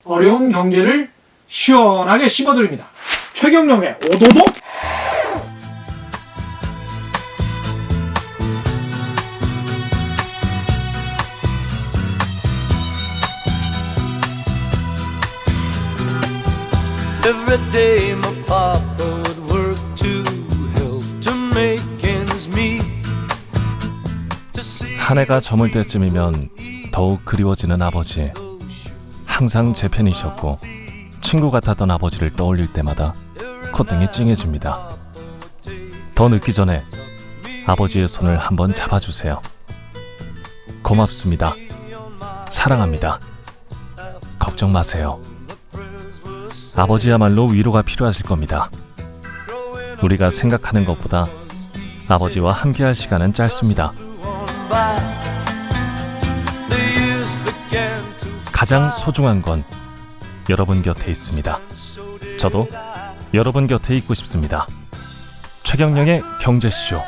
어려운 경제를 시원하게 씹어드립니다. 최경영의 오도독. Every day my papa would work to help to make ends meet. 한 해가 저물 때쯤이면 더욱 그리워지는 아버지. 항상 제 편이셨고 친구 같았던 아버지를 떠올릴 때마다 콧등이 찡해집니다. 더 늦기 전에 아버지의 손을 한번 잡아주세요. 고맙습니다. 사랑합니다. 걱정 마세요. 아버지야말로 위로가 필요하실 겁니다. 우리가 생각하는 것보다 아버지와 함께할 시간은 짧습니다. 가장 소중한 건 여러분 곁에 있습니다. 저도 여러분 곁에 있고 싶습니다. 최경영의 경제쇼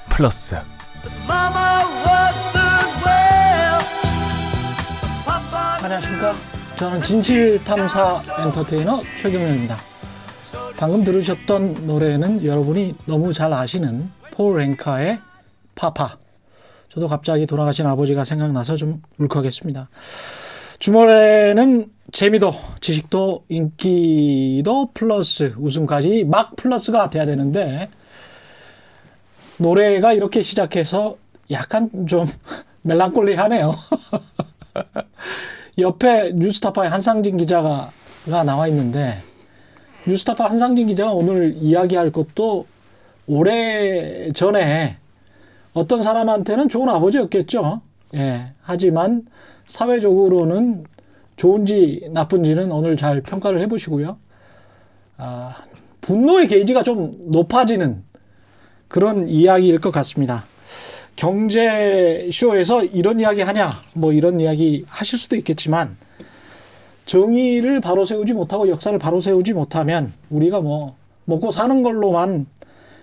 플러스. 안녕하십니까. 저는 진실탐사 엔터테이너 최경영입니다. 방금 들으셨던 노래는 여러분이 너무 잘 아시는 폴 랭카의 파파. 저도 갑자기 돌아가신 아버지가 생각나서 좀 울컥했습니다. 주말에는 재미도 지식도 인기도 플러스 웃음까지 막 플러스가 돼야 되는데 노래가 이렇게 시작해서 약간 좀 멜랑콜리하네요. 옆에 뉴스타파의 한상진 기자가 나와 있는데 뉴스타파 한상진 기자가 오늘 이야기할 것도 오래전에 어떤 사람한테는 좋은 아버지였겠죠. 예. 하지만 사회적으로는 좋은지 나쁜지는 오늘 잘 평가를 해보시고요. 분노의 게이지가 좀 높아지는 그런 이야기일 것 같습니다. 경제쇼에서 이런 이야기 하냐, 뭐 이런 이야기 하실 수도 있겠지만 정의를 바로 세우지 못하고 역사를 바로 세우지 못하면 우리가 뭐 먹고 사는 걸로만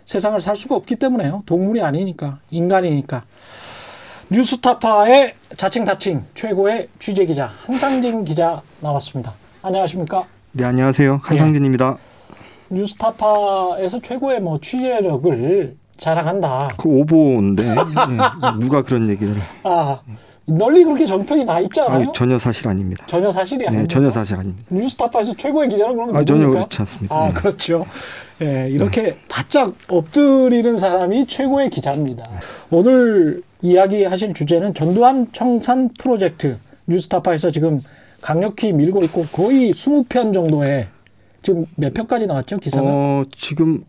세상을 살 수가 없기 때문에요. 동물이 아니니까, 인간이니까. 뉴스타파의 자칭 최고의 취재기자 한상진 기자 나왔습니다. 안녕하십니까? 네, 안녕하세요. 한상진입니다. 예. 뉴스타파에서 최고의 뭐 취재력을 자랑한다. 그 오보인데 네, 누가 그런 얘기를? 널리 그렇게 정평이 나 있잖아요. 전혀 사실 아닙니다. 전혀 사실이 아닙니다. 네, 전혀 사실 아닙니다. 뉴스타파에서 최고의 기자는 그런 거 전혀 그렇지 않습니다. 네. 그렇죠. 예, 이렇게 바짝 엎드리는 사람이 최고의 기자입니다. 오늘 이야기하실 주제는 전두환 청산 프로젝트. 뉴스타파에서 지금 강력히 밀고 있고 거의 20편 정도의 지금 몇 편까지 나왔죠, 기사가? 지금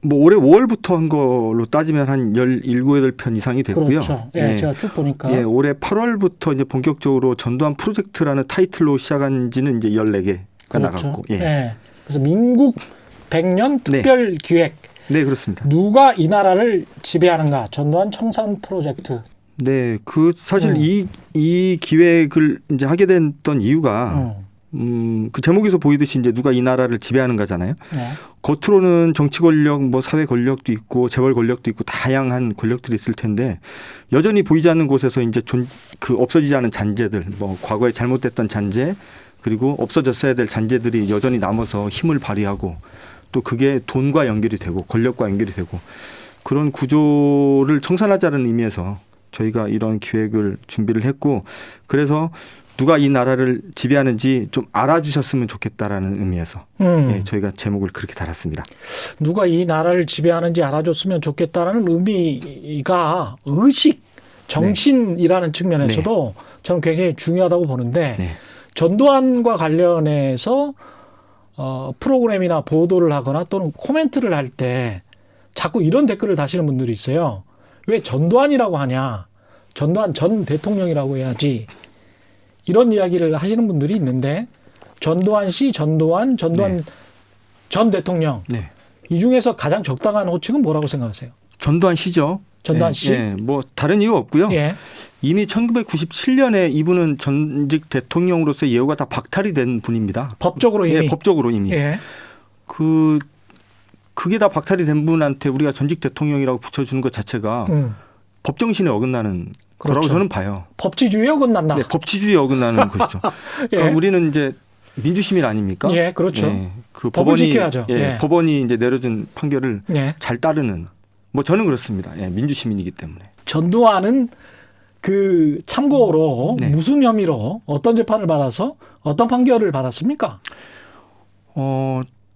뭐 올해 5월부터 한 걸로 따지면 한 17, 8편 이상이 됐고요. 그렇죠. 예, 네. 제가 쭉 보니까. 예, 올해 8월부터 이제 본격적으로 전두환 프로젝트라는 타이틀로 시작한 지는 이제 14개가 그렇죠. 나갔고. 예. 네. 그래서 민국 100년 특별 기획. 네, 그렇습니다. 누가 이 나라를 지배하는가? 전두환 청산 프로젝트. 네, 그 사실 이 기획을 이제 하게 됐던 이유가 그 제목에서 보이듯이 이제 누가 이 나라를 지배하는가잖아요. 네. 겉으로는 정치 권력, 뭐 사회 권력도 있고 재벌 권력도 있고 다양한 권력들이 있을 텐데 여전히 보이지 않는 곳에서 이제 그 없어지지 않은 잔재들, 뭐 과거에 잘못됐던 잔재 그리고 없어졌어야 될 잔재들이 여전히 남아서 힘을 발휘하고 또 그게 돈과 연결이 되고 권력과 연결이 되고 그런 구조를 청산하자는 의미에서 저희가 이런 기획을 준비를 했고 그래서 누가 이 나라를 지배하는지 좀 알아주셨으면 좋겠다라는 의미에서 예, 저희가 제목을 그렇게 달았습니다. 누가 이 나라를 지배하는지 알아줬으면 좋겠다라는 의미가 의식, 정신이라는 측면에서도 저는 굉장히 중요하다고 보는데 전두환과 관련해서 프로그램이나 보도를 하거나 또는 코멘트를 할 때 자꾸 이런 댓글을 다시는 분들이 있어요. 왜 전두환이라고 하냐? 전두환 전 대통령이라고 해야지. 이런 이야기를 하시는 분들이 있는데 전두환 씨, 전두환 전 대통령 이 중에서 가장 적당한 호칭은 뭐라고 생각하세요? 전두환 씨죠. 전두환 씨? 뭐 다른 이유 없고요. 이미 1997년에 이분은 전직 대통령으로서의 예우가 다 박탈이 된 분입니다. 법적으로 이미? 법적으로 이미. 그게 다 박탈이 된 분한테 우리가 전직 대통령이라고 붙여주는 것 자체가 법정신에 어긋나는 거라고 저는 봐요. 법치주의에 어긋난다. 네, 법치주의에 어긋나는 것이죠. 그러니까 우리는 이제 민주시민 아닙니까? 예, 그렇죠. 예, 그 법을 법원이 지켜야죠. 예, 예. 법원이 이제 내려준 판결을 예. 잘 따르는 뭐 저는 그렇습니다. 예, 민주시민이기 때문에. 전두환은 그 참고로 네. 무슨 혐의로 어떤 재판을 받아서 어떤 판결을 받았습니까?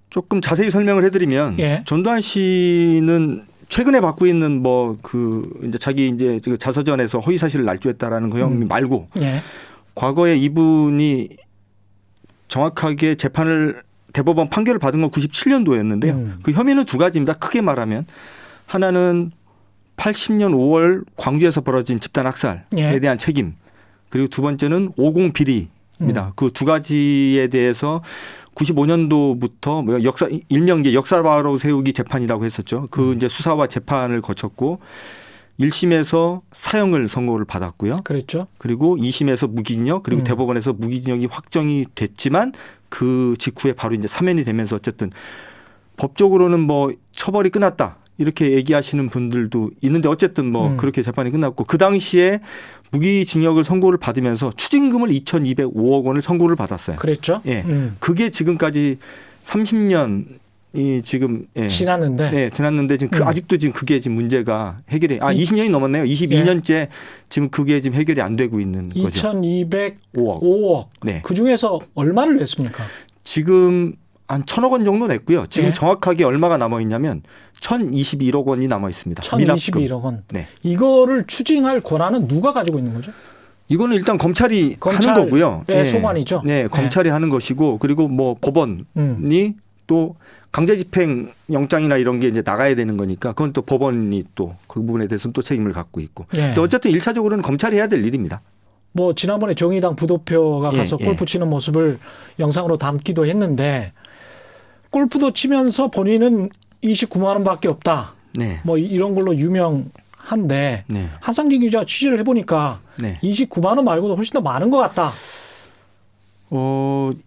조금 자세히 설명을 해드리면 예. 전두환 씨는 최근에 받고 있는 뭐 그 이제 자기 이제 그 자서전에서 허위 사실을 날조했다라는 그 혐의 말고 예. 과거에 이분이 정확하게 재판을 대법원 판결을 받은 건 97년도였는데요. 그 혐의는 두 가지입니다. 크게 말하면 하나는 80년 5월 광주에서 벌어진 집단 학살에 예. 대한 책임, 그리고 두 번째는 50 비리입니다. 그 두 가지에 대해서 95년도부터 뭐 역사 일명 이제 역사바로 세우기 재판이라고 했었죠. 그 이제 수사와 재판을 거쳤고 1심에서 사형을 선고를 받았고요. 그랬죠. 그리고 2심에서 무기징역, 그리고 대법원에서 무기징역이 확정이 됐지만 그 직후에 바로 이제 사면이 되면서 어쨌든 법적으로는 뭐 처벌이 끝났다, 이렇게 얘기하시는 분들도 있는데 어쨌든 뭐 그렇게 재판이 끝났고, 그 당시에 무기징역을 선고를 받으면서 추징금을 2,205억 원을 선고를 받았어요. 그랬죠. 예. 그게 지금까지 30년이 지금 예. 지났는데. 네, 지났는데 지금 아직도 지금 그게 지금 문제가 해결이 20년이 넘었네요. 22년째 지금 그게 지금 해결이 안 되고 있는 거죠. 2,205억. 네. 그 중에서 얼마를 냈습니까? 지금 한 1,000억 원 정도 냈고요. 지금 네. 정확하게 얼마가 남아 있냐면 1,021억 원이 남아 있습니다. 1,021억 원. 네. 이거를 추징할 권한은 누가 가지고 있는 거죠? 이거는 일단 검찰이 하는 거고요. 네, 소관이죠. 네, 검찰이 하는 것이고, 그리고 뭐 법원이 또 강제집행 영장이나 이런 게 이제 나가야 되는 거니까 그건 또 법원이 또 그 부분에 대해서는 또 책임을 갖고 있고. 네. 근데 어쨌든 1차적으로는 검찰이 해야 될 일입니다. 뭐 지난번에 정의당 부도표가 예, 가서 예. 골프 치는 모습을 영상으로 담기도 했는데, 골프도 치면서 본인은 29만 원밖에 없다. 네. 뭐 이런 걸로 유명한데 네. 한상진 기자 취재를 해보니까 네. 29만 원 말고도 훨씬 더 많은 것 같다.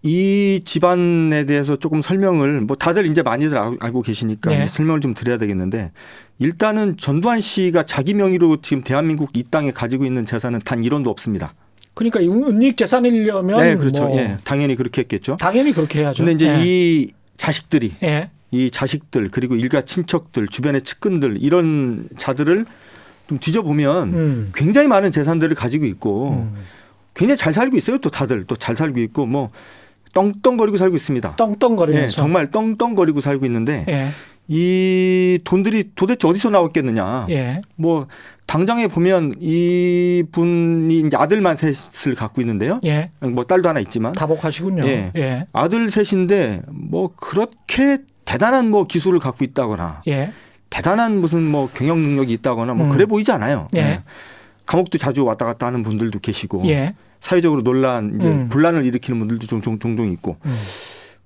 이 집안에 대해서 조금 설명을 뭐 다들 이제 많이들 알고 계시니까 네. 이제 설명을 좀 드려야 되겠는데, 일단은 전두환 씨가 자기 명의로 지금 대한민국 이 땅에 가지고 있는 재산은 단 1원도 없습니다. 그러니까 은닉 재산이려면 네, 그렇죠. 뭐 예, 당연히 그렇게 했겠죠. 당연히 그렇게 해야죠. 근데 이제 예. 이 자식들이 예. 이 자식들 그리고 일가 친척들 주변의 측근들 이런 자들을 좀 뒤져보면 굉장히 많은 재산들을 가지고 있고 굉장히 잘 살고 있어요. 또 다들 또 잘 살고 있고 뭐 떵떵거리고 살고 있습니다. 떵떵거리면서. 예, 정말 떵떵거리고 살고 있는데 예. 이 돈들이 도대체 어디서 나왔겠느냐. 예. 뭐 당장에 보면 이 분이 이제 아들만 셋을 갖고 있는데요. 예. 뭐 딸도 하나 있지만 다복하시군요. 예. 예. 아들 셋인데 뭐 그렇게 대단한 뭐 기술을 갖고 있다거나 예. 대단한 무슨 뭐 경영 능력이 있다거나 뭐 그래 보이지 않아요. 예. 예. 감옥도 자주 왔다 갔다 하는 분들도 계시고 예. 사회적으로 논란 이제 분란을 일으키는 분들도 종종 있고.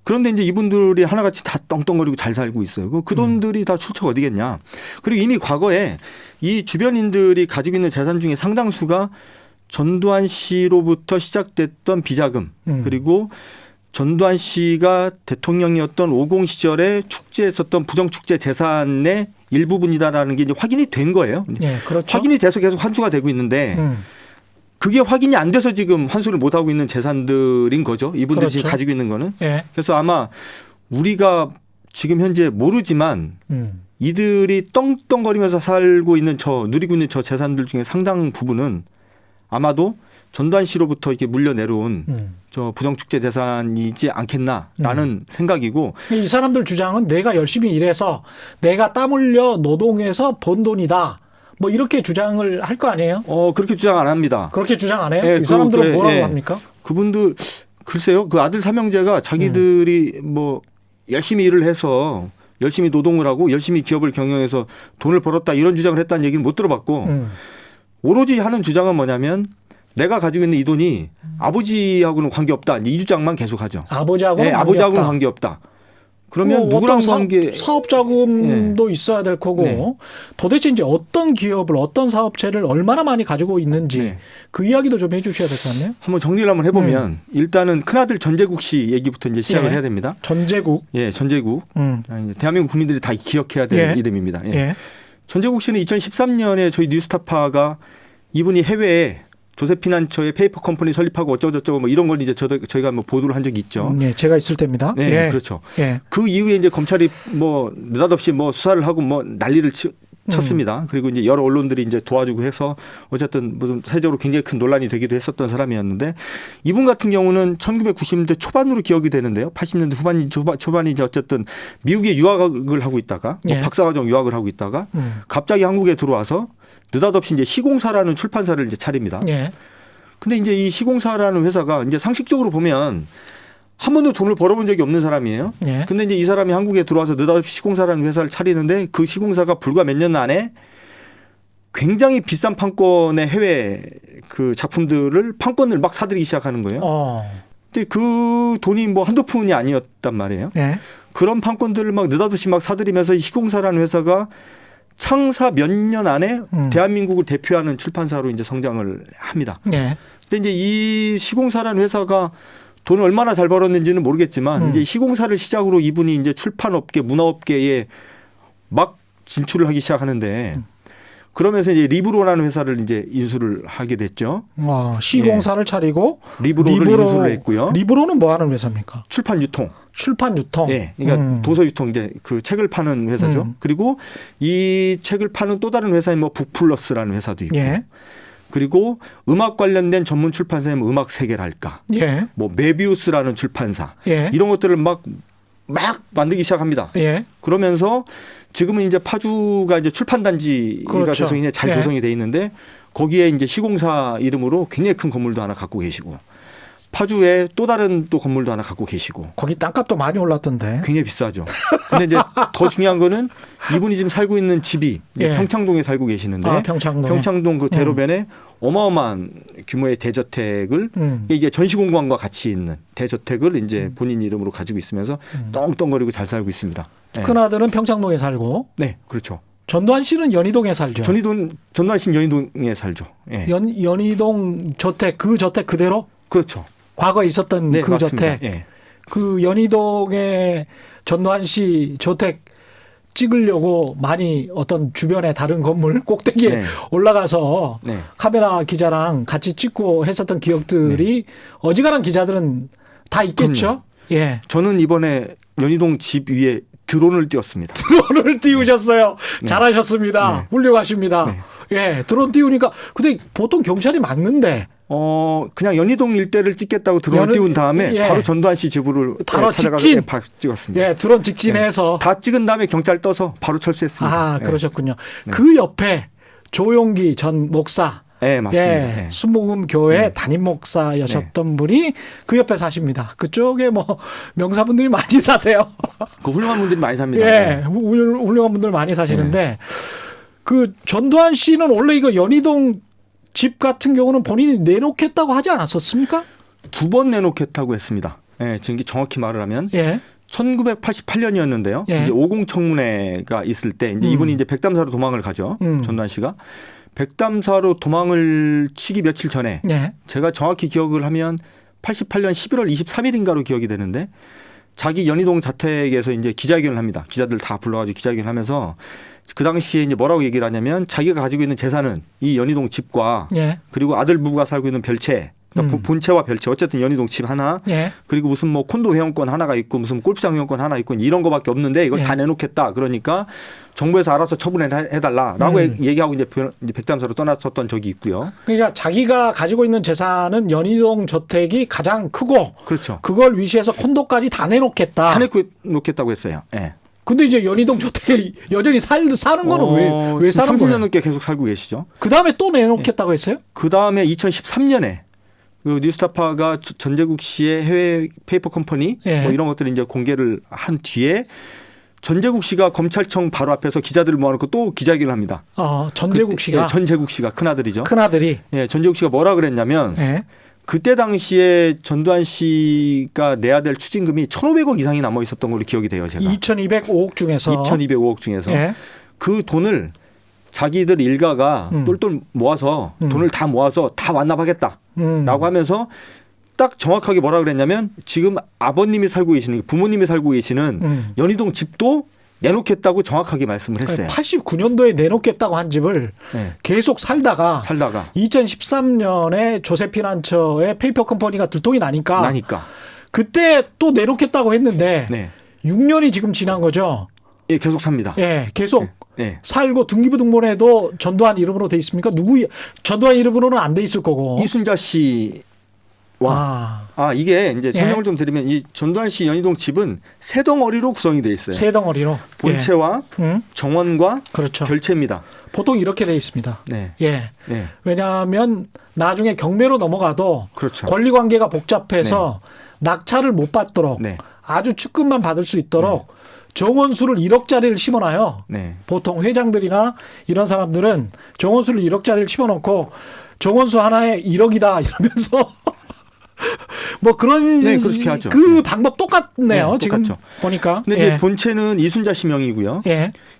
그런데 이제 이분들이 하나같이 다 떵떵거리고 잘 살고 있어요. 그 돈들이 다 출처가 어디겠냐. 그리고 이미 과거에 이 주변인들이 가지고 있는 재산 중에 상당수가 전두환 씨로부터 시작됐던 비자금, 그리고 전두환 씨가 대통령이었던 50 시절에 축제했었던 부정축제 재산의 일부분이다라는 게 이제 확인이 된 거예요. 예. 그렇죠. 확인이 돼서 계속 환수가 되고 있는데 그게 확인이 안 돼서 지금 환수를 못 하고 있는 재산들인 거죠. 이분들이 그렇죠. 지금 가지고 있는 거는. 예. 그래서 아마 우리가 지금 현재 모르지만 이들이 떵떵거리면서 살고 있는 누리고 있는 저 재산들 중에 상당 부분은 아마도 전두환 씨로부터 이렇게 물려 내려온 저 부정축제 재산이지 않겠나라는 생각이고, 이 사람들 주장은 내가 열심히 일해서 내가 땀 흘려 노동해서 번 돈이다. 뭐 이렇게 주장을 할 거 아니에요? 그렇게 주장 안 합니다. 그렇게 주장 안 해요? 예, 이 사람들은 그래, 뭐라고 예. 합니까? 그분들 글쎄요. 그 아들 삼형제가 자기들이 뭐 열심히 일을 해서 열심히 노동을 하고 열심히 기업을 경영해서 돈을 벌었다 이런 주장을 했다는 얘기는 못 들어봤고, 오로지 하는 주장은 뭐냐면 내가 가지고 있는 이 돈이 아버지하고는 관계없다. 이 주장만 계속하죠. 아버지하고는 아버지하고는 관계없다. 그러면 뭐 누구랑 어떤 관계? 사업 자금도 있어야 될 거고 네. 도대체 이제 어떤 기업을 어떤 사업체를 얼마나 많이 가지고 있는지 네. 그 이야기도 좀 해주셔야 될 것 같네요. 한번 정리를 한번 해보면 일단은 큰아들 전재국 씨 얘기부터 이제 시작을 예. 해야 됩니다. 전재국. 예, 전재국. 대한민국 국민들이 다 기억해야 될 예. 이름입니다. 예. 예. 전재국 씨는 2013년에 저희 뉴스타파가 이분이 해외에 조세피난처의 페이퍼 컴퍼니 설립하고 어쩌고저쩌고 뭐 이런 건 이제 저희가 뭐 보도를 한 적이 있죠. 예, 제가 있을 때입니다. 네, 예. 그렇죠. 예. 그 이후에 이제 검찰이 뭐 느닷없이 뭐 수사를 하고 뭐 난리를 쳤습니다. 그리고 이제 여러 언론들이 이제 도와주고 해서 어쨌든 무슨 사회적으로 굉장히 큰 논란이 되기도 했었던 사람이었는데 이분 같은 경우는 1990년대 초반으로 기억이 되는데요. 80년대 후반 초반이 이제 어쨌든 미국에 유학을 하고 있다가 뭐 예. 박사과정 유학을 하고 있다가 갑자기 한국에 들어와서 느닷없이 이제 시공사라는 출판사를 이제 차립니다. 예. 근데 이제 이 시공사라는 회사가 이제 상식적으로 보면 한 번도 돈을 벌어본 적이 없는 사람이에요. 예. 근데 이제 이 사람이 한국에 들어와서 느닷없이 시공사라는 회사를 차리는데 그 시공사가 불과 몇 년 안에 굉장히 비싼 판권의 해외 그 작품들을 판권을 막 사들이기 시작하는 거예요. 근데 그 돈이 뭐 한두 푼이 아니었단 말이에요. 예. 그런 판권들을 막 느닷없이 막 사들이면서 이 시공사라는 회사가 창사 몇 년 안에 대한민국을 대표하는 출판사로 이제 성장을 합니다. 예. 근데 이제 이 시공사라는 회사가 돈을 얼마나 잘 벌었는지는 모르겠지만 이제 시공사를 시작으로 이분이 이제 출판업계, 문화업계에 막 진출을 하기 시작하는데 그러면서 이제 리브로라는 회사를 이제 인수를 하게 됐죠. 시공사를 차리고 리브로를 인수를 했고요. 리브로는 뭐 하는 회사입니까? 출판 유통. 출판 유통. 예. 그러니까 도서 유통 이제 그 책을 파는 회사죠. 그리고 이 책을 파는 또 다른 회사인 뭐 북플러스라는 회사도 있고. 예. 그리고 음악 관련된 전문 출판사의 뭐 음악 세계랄까. 예. 뭐 메비우스라는 출판사. 예. 이런 것들을 막 만들기 시작합니다. 예. 그러면서 지금은 이제 파주가 이제 출판단지가 그렇죠. 조성이 잘 예. 조성이 돼 있는데 거기에 이제 시공사 이름으로 굉장히 큰 건물도 하나 갖고 계시고 파주에 또 다른 또 건물도 하나 갖고 계시고 거기 땅값도 많이 올랐던데. 굉장히 비싸죠. 근데 이제 더 중요한 거는 이분이 지금 살고 있는 집이 예. 평창동에 살고 계시는데 평창동에. 그 대로변에 어마어마한 규모의 대저택을 이게 전시공간과 같이 있는 대저택을 이제 본인 이름으로 가지고 있으면서 떵떵거리고 잘 살고 있습니다. 네. 큰아들은 평창동에 살고. 네, 그렇죠. 전두환 씨는 연희동에 살죠. 전두환 씨는 연희동에 살죠. 예. 연희동 저택 그 저택 그대로? 그렇죠. 과거에 있었던 네, 그 맞습니다. 저택. 예. 그 연희동에 전두환 씨 저택 찍으려고 많이 어떤 주변의 다른 건물 꼭대기에 네. 올라가서 네. 카메라 기자랑 같이 찍고 했었던 기억들이 어지간한 기자들은 다 있겠죠. 예. 저는 이번에 연희동 집 위에 드론을 띄웠습니다. 드론을 띄우셨어요. 네. 잘하셨습니다. 네. 훌륭하십니다. 네. 예, 드론 띄우니까 근데 보통 경찰이 막는데 그냥 연희동 일대를 찍겠다고 드론을 띄운 다음에 예. 바로 전두환 씨 집으로 바로 찾아가서 직진. 찍었습니다. 예, 드론 직진해서 다 찍은 다음에 경찰 떠서 바로 철수했습니다. 아, 예. 그러셨군요. 그 옆에 조용기 전 목사. 네, 맞습니다. 예, 네. 순복음 교회 담임 목사였었던 분이 그 옆에 사십니다. 그쪽에 뭐 명사분들이 많이 사세요. 그 훌륭한 분들이 많이 삽니다. 예, 네. 훌륭한 분들 많이 사시는데 그 전두환 씨는 원래 이거 연희동 집 같은 경우는 본인이 내놓겠다고 하지 않았었습니까? 2번 내놓겠다고 했습니다. 예, 지금 정확히 말을 하면 예. 1988년이었는데요. 예. 이제 50 청문회가 있을 때 이제 이분이 이제 백담사로 도망을 가죠. 전두환 씨가 백담사로 도망을 치기 며칠 전에 예. 제가 정확히 기억을 하면 88년 11월 23일인가로 기억이 되는데 자기 연희동 자택에서 이제 기자회견을 합니다. 기자들 다 불러가지고 기자회견을 하면서 그 당시에 이제 뭐라고 얘기를 하냐면 자기가 가지고 있는 재산은 이 연희동 집과 예. 그리고 아들 부부가 살고 있는 별채, 그러니까 본채와 별채, 어쨌든 연희동 집 하나, 예. 그리고 무슨 뭐 콘도 회원권 하나가 있고 무슨 골프장 회원권 하나 있고 이런 거밖에 없는데 이걸 예. 다 내놓겠다. 그러니까 정부에서 알아서 처분해달라라고 얘기하고 이제 백담사로 떠났었던 적이 있고요. 그러니까 자기가 가지고 있는 재산은 연희동 저택이 가장 크고 그렇죠. 그걸 위시해서 콘도까지 다 내놓겠다. 다 내놓겠다고 했어요. 예. 근데 이제 연희동 저택에 여전히 사는 거는 왜 사는 30년 거예요? 넘게 계속 살고 계시죠. 그 다음에 또 내놓겠다고 했어요? 그 다음에 2013년에 그 뉴스타파가 전재국 씨의 해외 페이퍼 컴퍼니 예. 뭐 이런 것들을 이제 공개를 한 뒤에 전재국 씨가 검찰청 바로 앞에서 기자들을 모아놓고 또 기자회견을 합니다. 전재국 씨가 예, 전재국 씨가 큰아들이죠. 큰아들이 예, 전재국 씨가 뭐라 그랬냐면 예. 그때 당시에 전두환 씨가 내야 될 추징금이 1,500억 이상이 남아 있었던 걸로 기억이 돼요. 제가. 2,205억 중에서 2,205억 중에서 예. 그 돈을 자기들 일가가 똘똘 모아서 돈을 다 모아서 다 완납하겠다라고 하면서 딱 정확하게 뭐라 그랬냐면 지금 아버님이 살고 계시는 부모님이 살고 계시는 연희동 집도 내놓겠다고 정확하게 말씀을 했어요. 89년도에 내놓겠다고 한 집을 네. 계속 살다가 2013년에 조세피난처의 페이퍼 컴퍼니가 들통이 나니까 그때 또 내놓겠다고 했는데 네. 6년이 지금 지난 거죠. 예, 계속 삽니다. 예, 계속 네. 살고 등기부등본에도 전두환 이름으로 돼 있습니까? 전두환 이름으로는 안 돼 있을 거고. 이순자 씨와 이게 이제 설명을 좀 드리면 이 전두환 씨 연희동 집은 세 덩어리로 구성이 돼 있어요. 세 덩어리로. 본체와 정원과 그렇죠. 별채입니다. 보통 이렇게 돼 있습니다. 네. 예. 네. 왜냐하면 나중에 경매로 넘어가도 그렇죠. 권리 관계가 복잡해서 낙찰을 못 받도록 네. 아주 축급만 받을 수 있도록 정원수를 1억짜리를 심어놔요. 네. 보통 회장들이나 이런 사람들은 정원수를 1억짜리를 심어놓고 정원수 하나에 1억이다 이러면서 뭐 그런 그렇게 하죠. 그 방법 똑같네요. 네, 지금 똑같죠. 보니까. 근데 이제 본체는 이순자 씨 명의고요.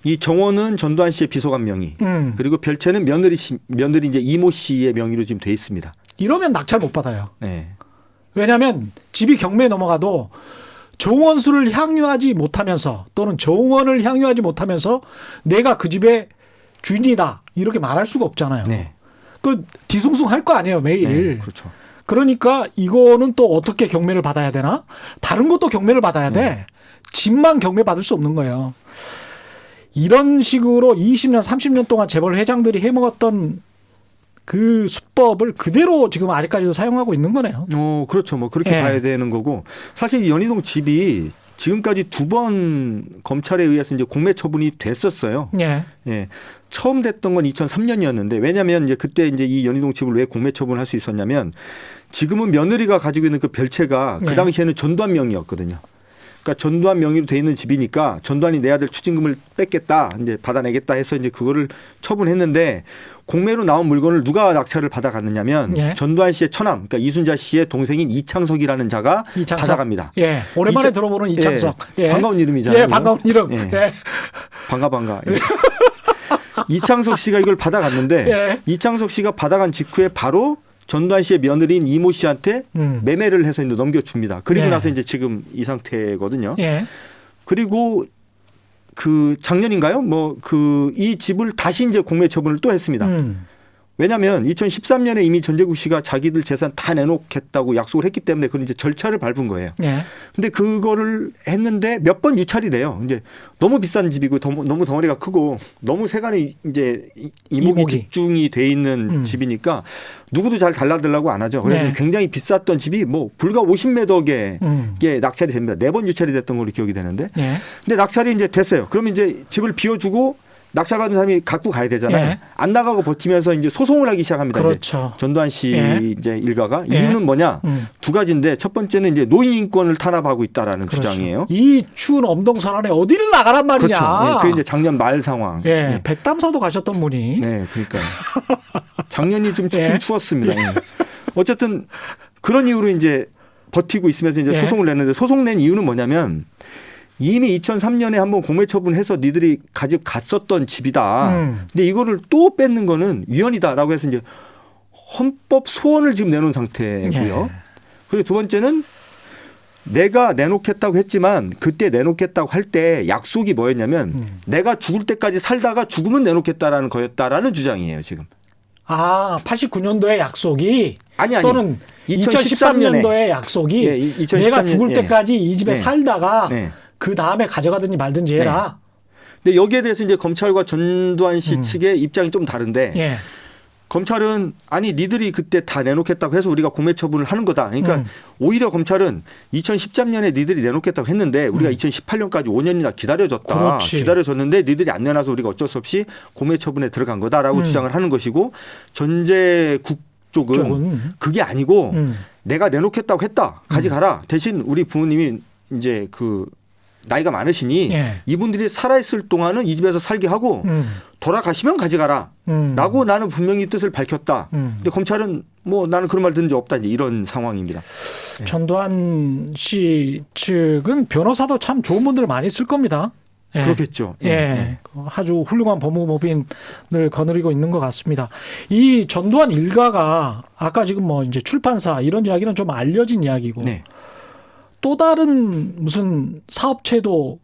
이 정원은 전두환 씨의 비서관 명의. 그리고 별채는 며느리 이제 이모 씨의 명의로 지금 돼 있습니다. 이러면 낙찰 못 받아요. 네. 왜냐하면 집이 경매에 넘어가도 정원수를 향유하지 못하면서 또는 정원을 향유하지 못하면서 내가 그 집의 주인이다 이렇게 말할 수가 없잖아요. 네. 그 뒤숭숭할 거 아니에요 매일. 네, 그렇죠. 그러니까 이거는 또 어떻게 경매를 받아야 되나? 다른 것도 경매를 받아야 돼. 집만 경매 받을 수 없는 거예요. 이런 식으로 20년, 30년 동안 재벌 회장들이 해먹었던 그 수법을 그대로 지금 아직까지도 사용하고 있는 거네요. 그렇죠. 뭐 그렇게 봐야 되는 거고 사실 이 연희동 집이 지금까지 2번 검찰에 의해서 이제 공매 처분이 됐었어요. 예. 처음 됐던 건 2003년이었는데 왜냐하면 이제 그때 이제 이 연희동 집을 왜 공매 처분을 할 수 있었냐면 지금은 며느리가 가지고 있는 그 별채가 그 당시에는 전두환 명의였거든요. 그러니까 전두환 명의로 돼 있는 집이니까 전두환이 내야 될 추징금을 뺏겠다, 이제 받아내겠다 해서 이제 그거를 처분했는데 공매로 나온 물건을 누가 낙찰을 받아갔느냐면 전두환 씨의 처남, 그러니까 이순자 씨의 동생인 이창석이라는 자가 받아갑니다. 예, 오랜만에 들어보는 이창석. 반가운 이름이잖아요. 예, 반가운 이름. 반가. 이창석 씨가 이걸 받아갔는데 이창석 씨가 받아간 직후에 바로 전두환 씨의 며느리인 이모 씨한테 매매를 해서 이제 넘겨줍니다. 그리고 나서 이제 지금 이 상태거든요. 그리고 그 작년인가요? 뭐 그 이 집을 다시 이제 공매 처분을 또 했습니다. 왜냐하면 2013년에 이미 전재국 씨가 자기들 재산 다 내놓겠다고 약속을 했기 때문에 그런 이제 절차를 밟은 거예요. 근데 그거를 했는데 몇 번 유찰이 돼요. 이제 너무 비싼 집이고 너무 덩어리가 크고 너무 세간에 이제 이목이 집중이 돼 있는 집이니까 누구도 잘 달라들라고 안 하죠. 그래서 굉장히 비쌌던 집이 뭐 불과 50m에 낙찰이 됩니다. 4번 유찰이 됐던 걸로 기억이 되는데. 근데 낙찰이 이제 됐어요. 그러면 이제 집을 비워주고 낙찰받은 사람이 갖고 가야 되잖아요. 안 나가고 버티면서 이제 소송을 하기 시작합니다. 그렇죠. 이제 전두환 씨 이제 일가가 이유는 뭐냐? 두 가지인데 첫 번째는 이제 노인 인권을 탄압하고 있다라는 주장이에요. 이 추운 엄동선언에 어디를 나가란 말이냐? 그렇죠. 그게 이제 작년 말 상황. 백담사도 가셨던 분이. 네, 그러니까요. 작년이 좀 춥긴 추웠습니다. 어쨌든 그런 이유로 이제 버티고 있으면서 이제 소송을 냈는데 소송 낸 이유는 뭐냐면. 이미 2003년에 한번 공매 처분해서 니들이 가지고 갔었던 집이다. 근데 이거를 또 뺏는 거는 위헌이다라고 해서 이제 헌법 소원을 지금 내놓은 상태고요. 그리고 두 번째는 내가 내놓겠다고 했지만 그때 내놓겠다고 할 때 약속이 뭐였냐면 내가 죽을 때까지 살다가 죽으면 내놓겠다라는 거였다라는 주장이에요, 지금. 89년도의 약속이 아니 또는 2013년도의 약속이 내가 죽을 때까지 이 집에 살다가 그 다음에 가져가든지 말든지 해라. 근데 여기에 대해서 이제 검찰과 전두환 씨 측의 입장이 좀 다른데 검찰은 아니 니들이 그때 다 내놓겠다고 해서 우리가 공매 처분을 하는 거다. 그러니까 오히려 검찰은 2013년에 니들이 내놓겠다고 했는데 우리가 2018년까지 5년이나 기다려줬다. 그렇지. 기다려줬는데 니들이 안 내놔서 우리가 어쩔 수 없이 공매 처분에 들어간 거다라고 주장을 하는 것이고 전재국 쪽은 그게 아니고 내가 내놓겠다고 했다. 가져가라. 대신 우리 부모님이 이제 그 나이가 많으시니 이분들이 살아있을 동안은 이 집에서 살게 하고 돌아가시면 가져가라 라고 나는 분명히 뜻을 밝혔다. 근데 검찰은 뭐 나는 그런 말 들은 적 없다. 이제 이런 상황입니다. 전두환 씨 측은 변호사도 참 좋은 분들 많이 쓸 겁니다. 그렇겠죠. 아주 훌륭한 법무법인을 거느리고 있는 것 같습니다. 이 전두환 일가가 아까 지금 뭐 이제 출판사 이런 이야기는 좀 알려진 이야기고 또 다른 무슨 사업체도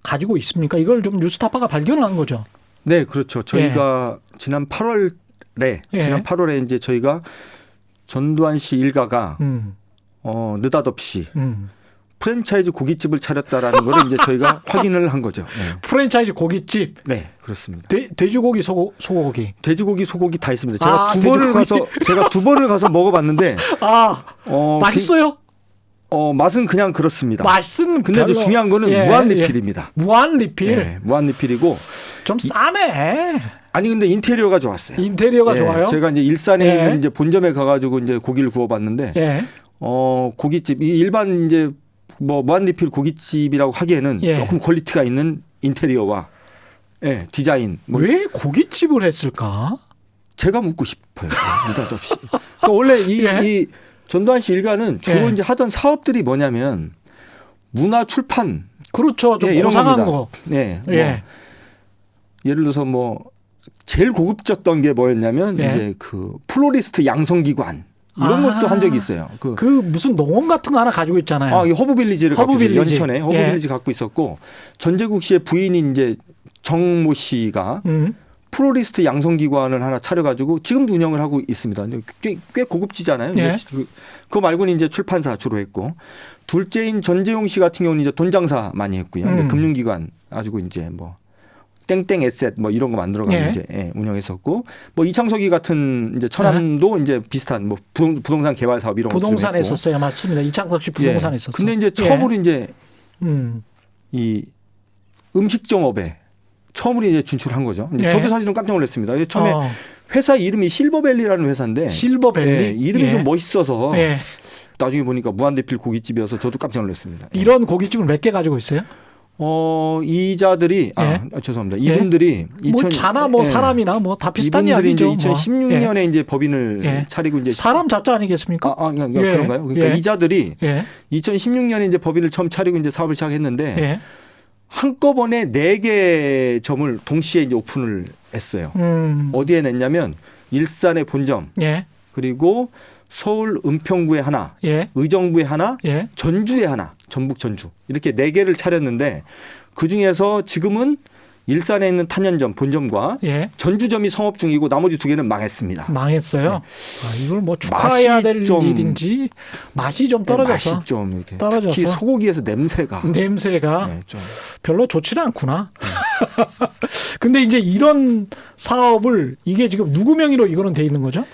가지고 있습니까? 이걸 좀 뉴스타파가 발견한 거죠. 네, 그렇죠. 저희가 지난 8월에 이제 저희가 전두환 씨 일가가 느닷없이 프랜차이즈 고깃집을 차렸다라는 걸 이제 저희가 확인을 한 거죠. 네. 프랜차이즈 고깃집. 네, 그렇습니다. 돼지고기, 소고기. 돼지고기, 소고기 다 있습니다. 제가 두 번을 가서 먹어봤는데 맛있어요? 맛은 그냥 그렇습니다. 맛은 근데 별로. 중요한 거는 무한 리필입니다. 무한 리필. 네, 무한 리필이고 좀 싸네. 아니 근데 인테리어가 좋았어요. 인테리어가 좋아요. 제가 이제 일산에 있는 이제 본점에 가가지고 이제 고기를 구워봤는데 고깃집 이 일반 이제 뭐 무한 리필 고깃집이라고 하기에는 조금 퀄리티가 있는 인테리어와 디자인. 왜 고깃집을 했을까? 제가 묻고 싶어요. 느닷없이. 그러니까 원래 이 전두환 씨 일가는 주로 이제 하던 사업들이 뭐냐면 문화 출판. 그렇죠. 좀 고상한 거. 네. 뭐 예를 들어서 뭐 제일 고급졌던 게 뭐였냐면 이제 그 플로리스트 양성기관 이런 것도 한 적이 있어요. 그 무슨 농원 같은 거 하나 가지고 있잖아요. 이 허브빌리지를 갖고 있어요. 연천에 허브빌리지 갖고 있었고 전재국 씨의 부인인 이제 정모 씨가 플로리스트 양성기관을 하나 차려가지고 지금도 운영을 하고 있습니다. 꽤 고급지잖아요. 그거 말고는 이제 출판사 주로 했고 둘째인 전재용 씨 같은 경우는 이제 돈 장사 많이 했고요. 금융기관 가지고 이제 뭐 땡땡 에셋 뭐 이런 거 만들어가지고 이제 운영했었고 뭐 이창석이 같은 이제 천안도 이제 비슷한 뭐 부동산 개발 사업 이런 거 부동산 했었어요. 맞습니다. 이창석 씨 부동산 했었어요. 근데 이제 처음으로 이제 이 음식점업에 처음으로 이제 진출한 거죠. 이제 저도 사실은 깜짝 놀랐습니다. 처음에 회사 이름이 실버밸리라는 회사인데 실버밸리 이름이 좀 멋있어서 나중에 보니까 무한리필 고깃집이어서 저도 깜짝 놀랐습니다. 이런 고깃집을 몇 개 가지고 있어요? 이자들이 죄송합니다. 이분들이 뭐 자나 뭐 사람이나 뭐 다 비슷한 이야기죠. 이분들이 이제 2016년에 이제 법인을 차리고 이제 사람 자자 아니겠습니까? 그런가요? 그러니까 이자들이 2016년에 이제 법인을 처음 차리고 이제 사업을 시작했는데 한꺼번에 4개 점을 동시에 이제 오픈을 했어요. 어디에 냈냐면 일산의 본점, 그리고 서울 은평구에 하나, 의정부에 하나, 전주에 하나, 전북 전주 이렇게 4개를 차렸는데 그 중에서 지금은 일산에 있는 탄현점 본점과 전주점이 성업 중이고 나머지 2개는 망했습니다. 망했어요. 이걸 뭐 축하해야 될 일인지 맛이 좀 떨어져서. 맛이 좀 이렇게 특히 소고기에서 냄새가 좀 별로 좋지는 않구나. 근데 이제 이런 사업을 이게 지금 누구 명의로 이거는 돼 있는 거죠?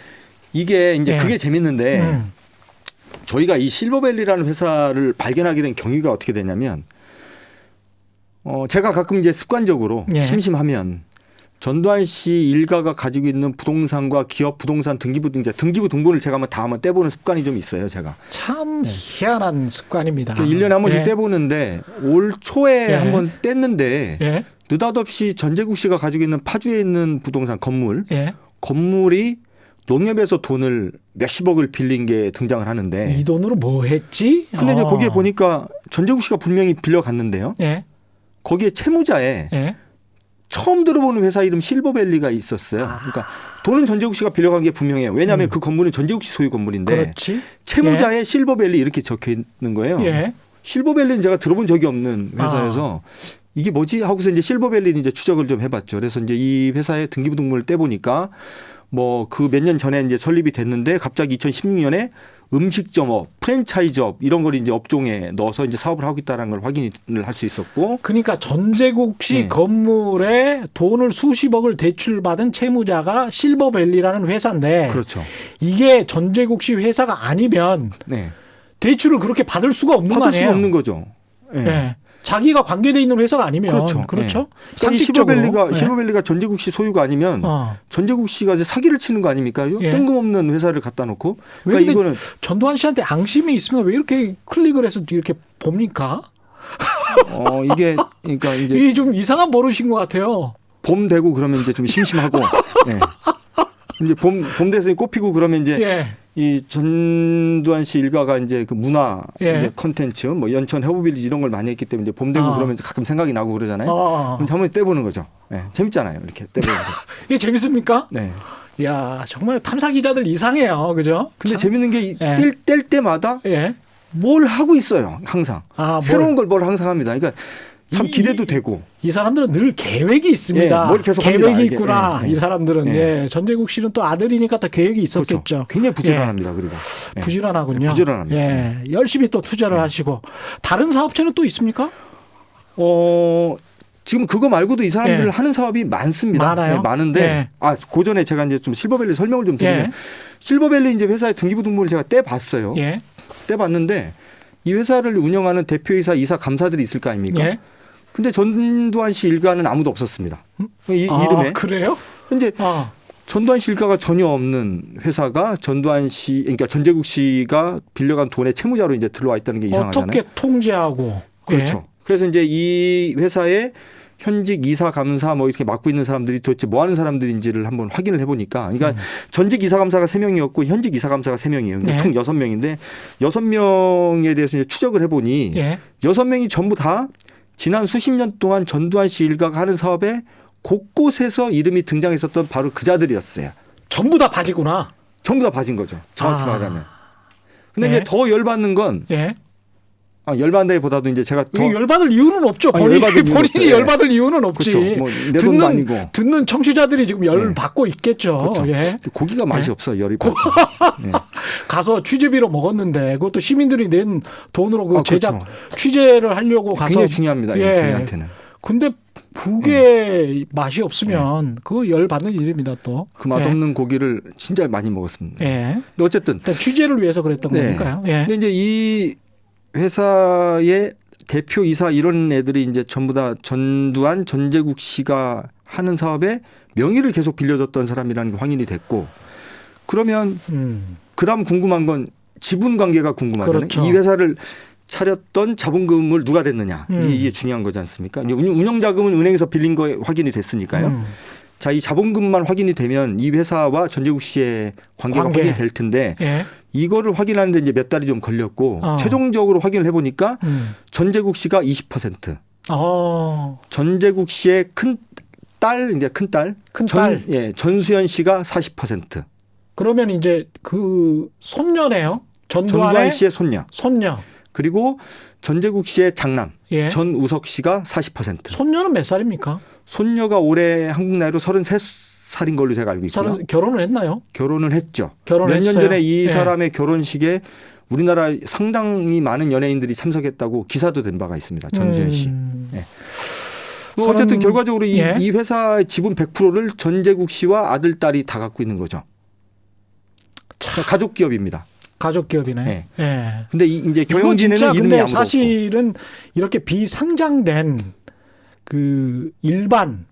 이게 이제 그게 재밌는데 저희가 이 실버밸리라는 회사를 발견하게 된 경위가 어떻게 되냐면 제가 가끔 이제 습관적으로 심심하면 전두환 씨 일가가 가지고 있는 부동산과 기업 부동산 등기부 등본을 제가 한번 떼보는 습관이 좀 있어요. 제가 참 희한한 습관입니다. 1년에 한 번씩 떼보는데 올 초에 한번 뗐는데 느닷없이 전재국 씨가 가지고 있는 파주에 있는 부동산 건물이 농협에서 돈을 몇십억을 빌린 게 등장을 하는데 이 돈으로 뭐 했지? 근데 이제 거기에 보니까 전재국 씨가 분명히 빌려갔는데요. 거기에 채무자에 처음 들어보는 회사 이름 실버밸리가 있었어요. 그러니까 돈은 전재국 씨가 빌려간 게 분명해요. 왜냐하면 그 건물은 전재국 씨 소유 건물인데 채무자에 실버밸리 이렇게 적혀 있는 거예요. 실버밸리는 제가 들어본 적이 없는 회사여서 이게 뭐지 하고서 이제 실버밸리는 이제 추적을 좀 해봤죠. 그래서 이제 이 회사의 등기부 등본을 떼보니까 뭐 그 몇 년 전에 이제 설립이 됐는데 갑자기 2016년에 음식점업, 프랜차이즈업 이런 걸 이제 업종에 넣어서 이제 사업을 하고 있다는 걸 확인을 할 수 있었고. 그러니까 전재국 씨 건물에 돈을 수십억을 대출받은 채무자가 실버밸리라는 회사인데. 그렇죠. 이게 전재국 씨 회사가 아니면 대출을 그렇게 받을 수가 없는 거 아니에요? 받을 수가 없는 거죠. 자기가 관계돼 있는 회사가 아니면 그렇죠. 그러니까 상식적으로 실버밸리가 전재국 씨 소유가 아니면 전재국 씨가 이제 사기를 치는 거 아닙니까? 뜬금없는 회사를 갖다 놓고. 그러니까 이거는 전두환 씨한테 앙심이 있으면 왜 이렇게 클릭을 해서 이렇게 봅니까? 이게 그러니까 이제 이게 좀 이상한 버릇인 것 같아요. 봄 되고 그러면 이제 좀 심심하고 이제 봄 돼서 꽃피고 그러면 이제 이 전두환 씨 일가가 이제 그 문화 이제 컨텐츠 뭐 연천 허브빌리지 이런 걸 많이 했기 때문에 봄 되고 그러면 가끔 생각이 나고 그러잖아요. 그럼 한번 떼보는 거죠. 재밌잖아요. 이렇게 떼보는 거. 이게 재밌습니까? 네. 야 정말 탐사 기자들 이상해요, 그죠? 근데 재밌는 게 뗄 때마다 뭘 하고 있어요, 항상. 새로운 걸 뭘 항상 합니다. 그러니까 참 기대도 되고. 이 사람들은 늘 계획이 있습니다. 예, 뭘 계속 계획이 합니다, 이게. 있구나. 예, 예. 이 사람들은 예. 전재국 씨는 또 아들이니까 또 계획이 있었겠죠. 그렇죠. 굉장히 부지런합니다. 그리고 예. 부지런하군요. 부지런합니다. 예. 열심히 또 투자를 하시고 다른 사업체는 또 있습니까? 지금 그거 말고도 이 사람들 예. 하는 사업이 많습니다. 많아요? 네, 많은데 예. 그 전에 제가 이제 좀 실버밸리 설명을 좀 드리면 예. 실버밸리 이제 회사의 등기부등본을 제가 떼봤어요. 예. 떼봤는데 이 회사를 운영하는 대표이사, 이사, 감사들이 있을 거 아닙니까? 예. 근데 전두환 씨 일가는 아무도 없었습니다. 이름에. 그래요? 근데 전두환 씨 일가가 전혀 없는 회사가 전두환 씨, 그러니까 전재국 씨가 빌려간 돈의 채무자로 이제 들어와 있다는 게 이상하잖아요. 어떻게 통제하고. 그렇죠. 예. 그래서 이제 이 회사의 현직 이사 감사 뭐 이렇게 맡고 있는 사람들이 도대체 뭐 하는 사람들인지를 한번 확인을 해보니까 그러니까 전직 이사 감사가 3명이었고 현직 이사 감사가 3명이에요. 그러니까 네. 총 6명인데 6명에 대해서 이제 추적을 해보니 예. 6명이 전부 다 지난 수십 년 동안 전두환 씨 일가가 하는 사업에 곳곳에서 이름이 등장했었던 바로 그 자들이었어요. 전부 다 바지구나. 전부 다 봐진 거죠. 정확히 말하자면. 근데 네. 이제 더 열받는 건 예. 열받는다기보다도 이제 제가 더 이게 열받을 이유는 없죠. 열받을 이유는 없죠. 본인이 예. 열받을 이유는 없지. 그렇죠. 뭐내 돈도 아니고. 듣는 청취자들이 지금 열 받고 있겠죠. 그렇죠. 예. 고기가 맛이 네. 없어 열이 받고. 네. 가서 취재비로 먹었는데 그것도 시민들이 낸 돈으로 그 제작 그렇죠. 취재를 하려고 가서 굉장히 중요합니다. 예. 저희한테는. 근데 그게 맛이 없으면 그거 열 받는 일입니다 또. 그 맛없는 고기를 진짜 많이 먹었습니다. 예. 근데 어쨌든 일단 취재를 위해서 그랬던 거니까요. 예. 근데 이제 이 회사의 대표이사 이런 애들이 이제 전부 다 전두환, 전재국 씨가 하는 사업에 명의를 계속 빌려줬던 사람이라는 게 확인이 됐고 그러면 그다음 궁금한 건 지분 관계가 궁금하잖아요. 그렇죠. 이 회사를 차렸던 자본금을 누가 댔느냐 이게 중요한 거지 않습니까? 이제 운영 자금은 은행에서 빌린 거에 확인이 됐으니까요. 자, 이 자본금만 확인이 되면 이 회사와 전재국 씨의 관계가 확인이 될 텐데 예. 이거를 이거를 확인하는데 이제 몇 달이 좀 걸렸고 최종적으로 확인을 해보니까 전재국 씨가 20%, 전재국 씨의 큰 딸, 이제 큰 딸, 전수연 씨가 40%. 그러면 이제 그 손녀네요. 전두환 씨의 손녀. 그리고 전재국 씨의 장남 예. 전우석 씨가 40%. 손녀는 몇 살입니까? 손녀가 올해 한국 나이로 33살인 걸로 제가 알고 있고요. 결혼을 했나요? 결혼을 했죠. 결혼을 몇 년 했어요? 전에 이 예. 사람의 결혼식에 우리나라 상당히 많은 연예인들이 참석했다고 기사도 된 바가 있습니다. 전수연 씨. 예. 뭐 어쨌든 결과적으로 이 회사의 지분 100%를 전재국 씨와 아들, 딸이 다 갖고 있는 거죠. 가족 기업입니다. 가족 기업이네. 네. 예. 근데 이제 경영진에는 이름이 근데 아무도 사실은 이렇게 비상장된 그 일반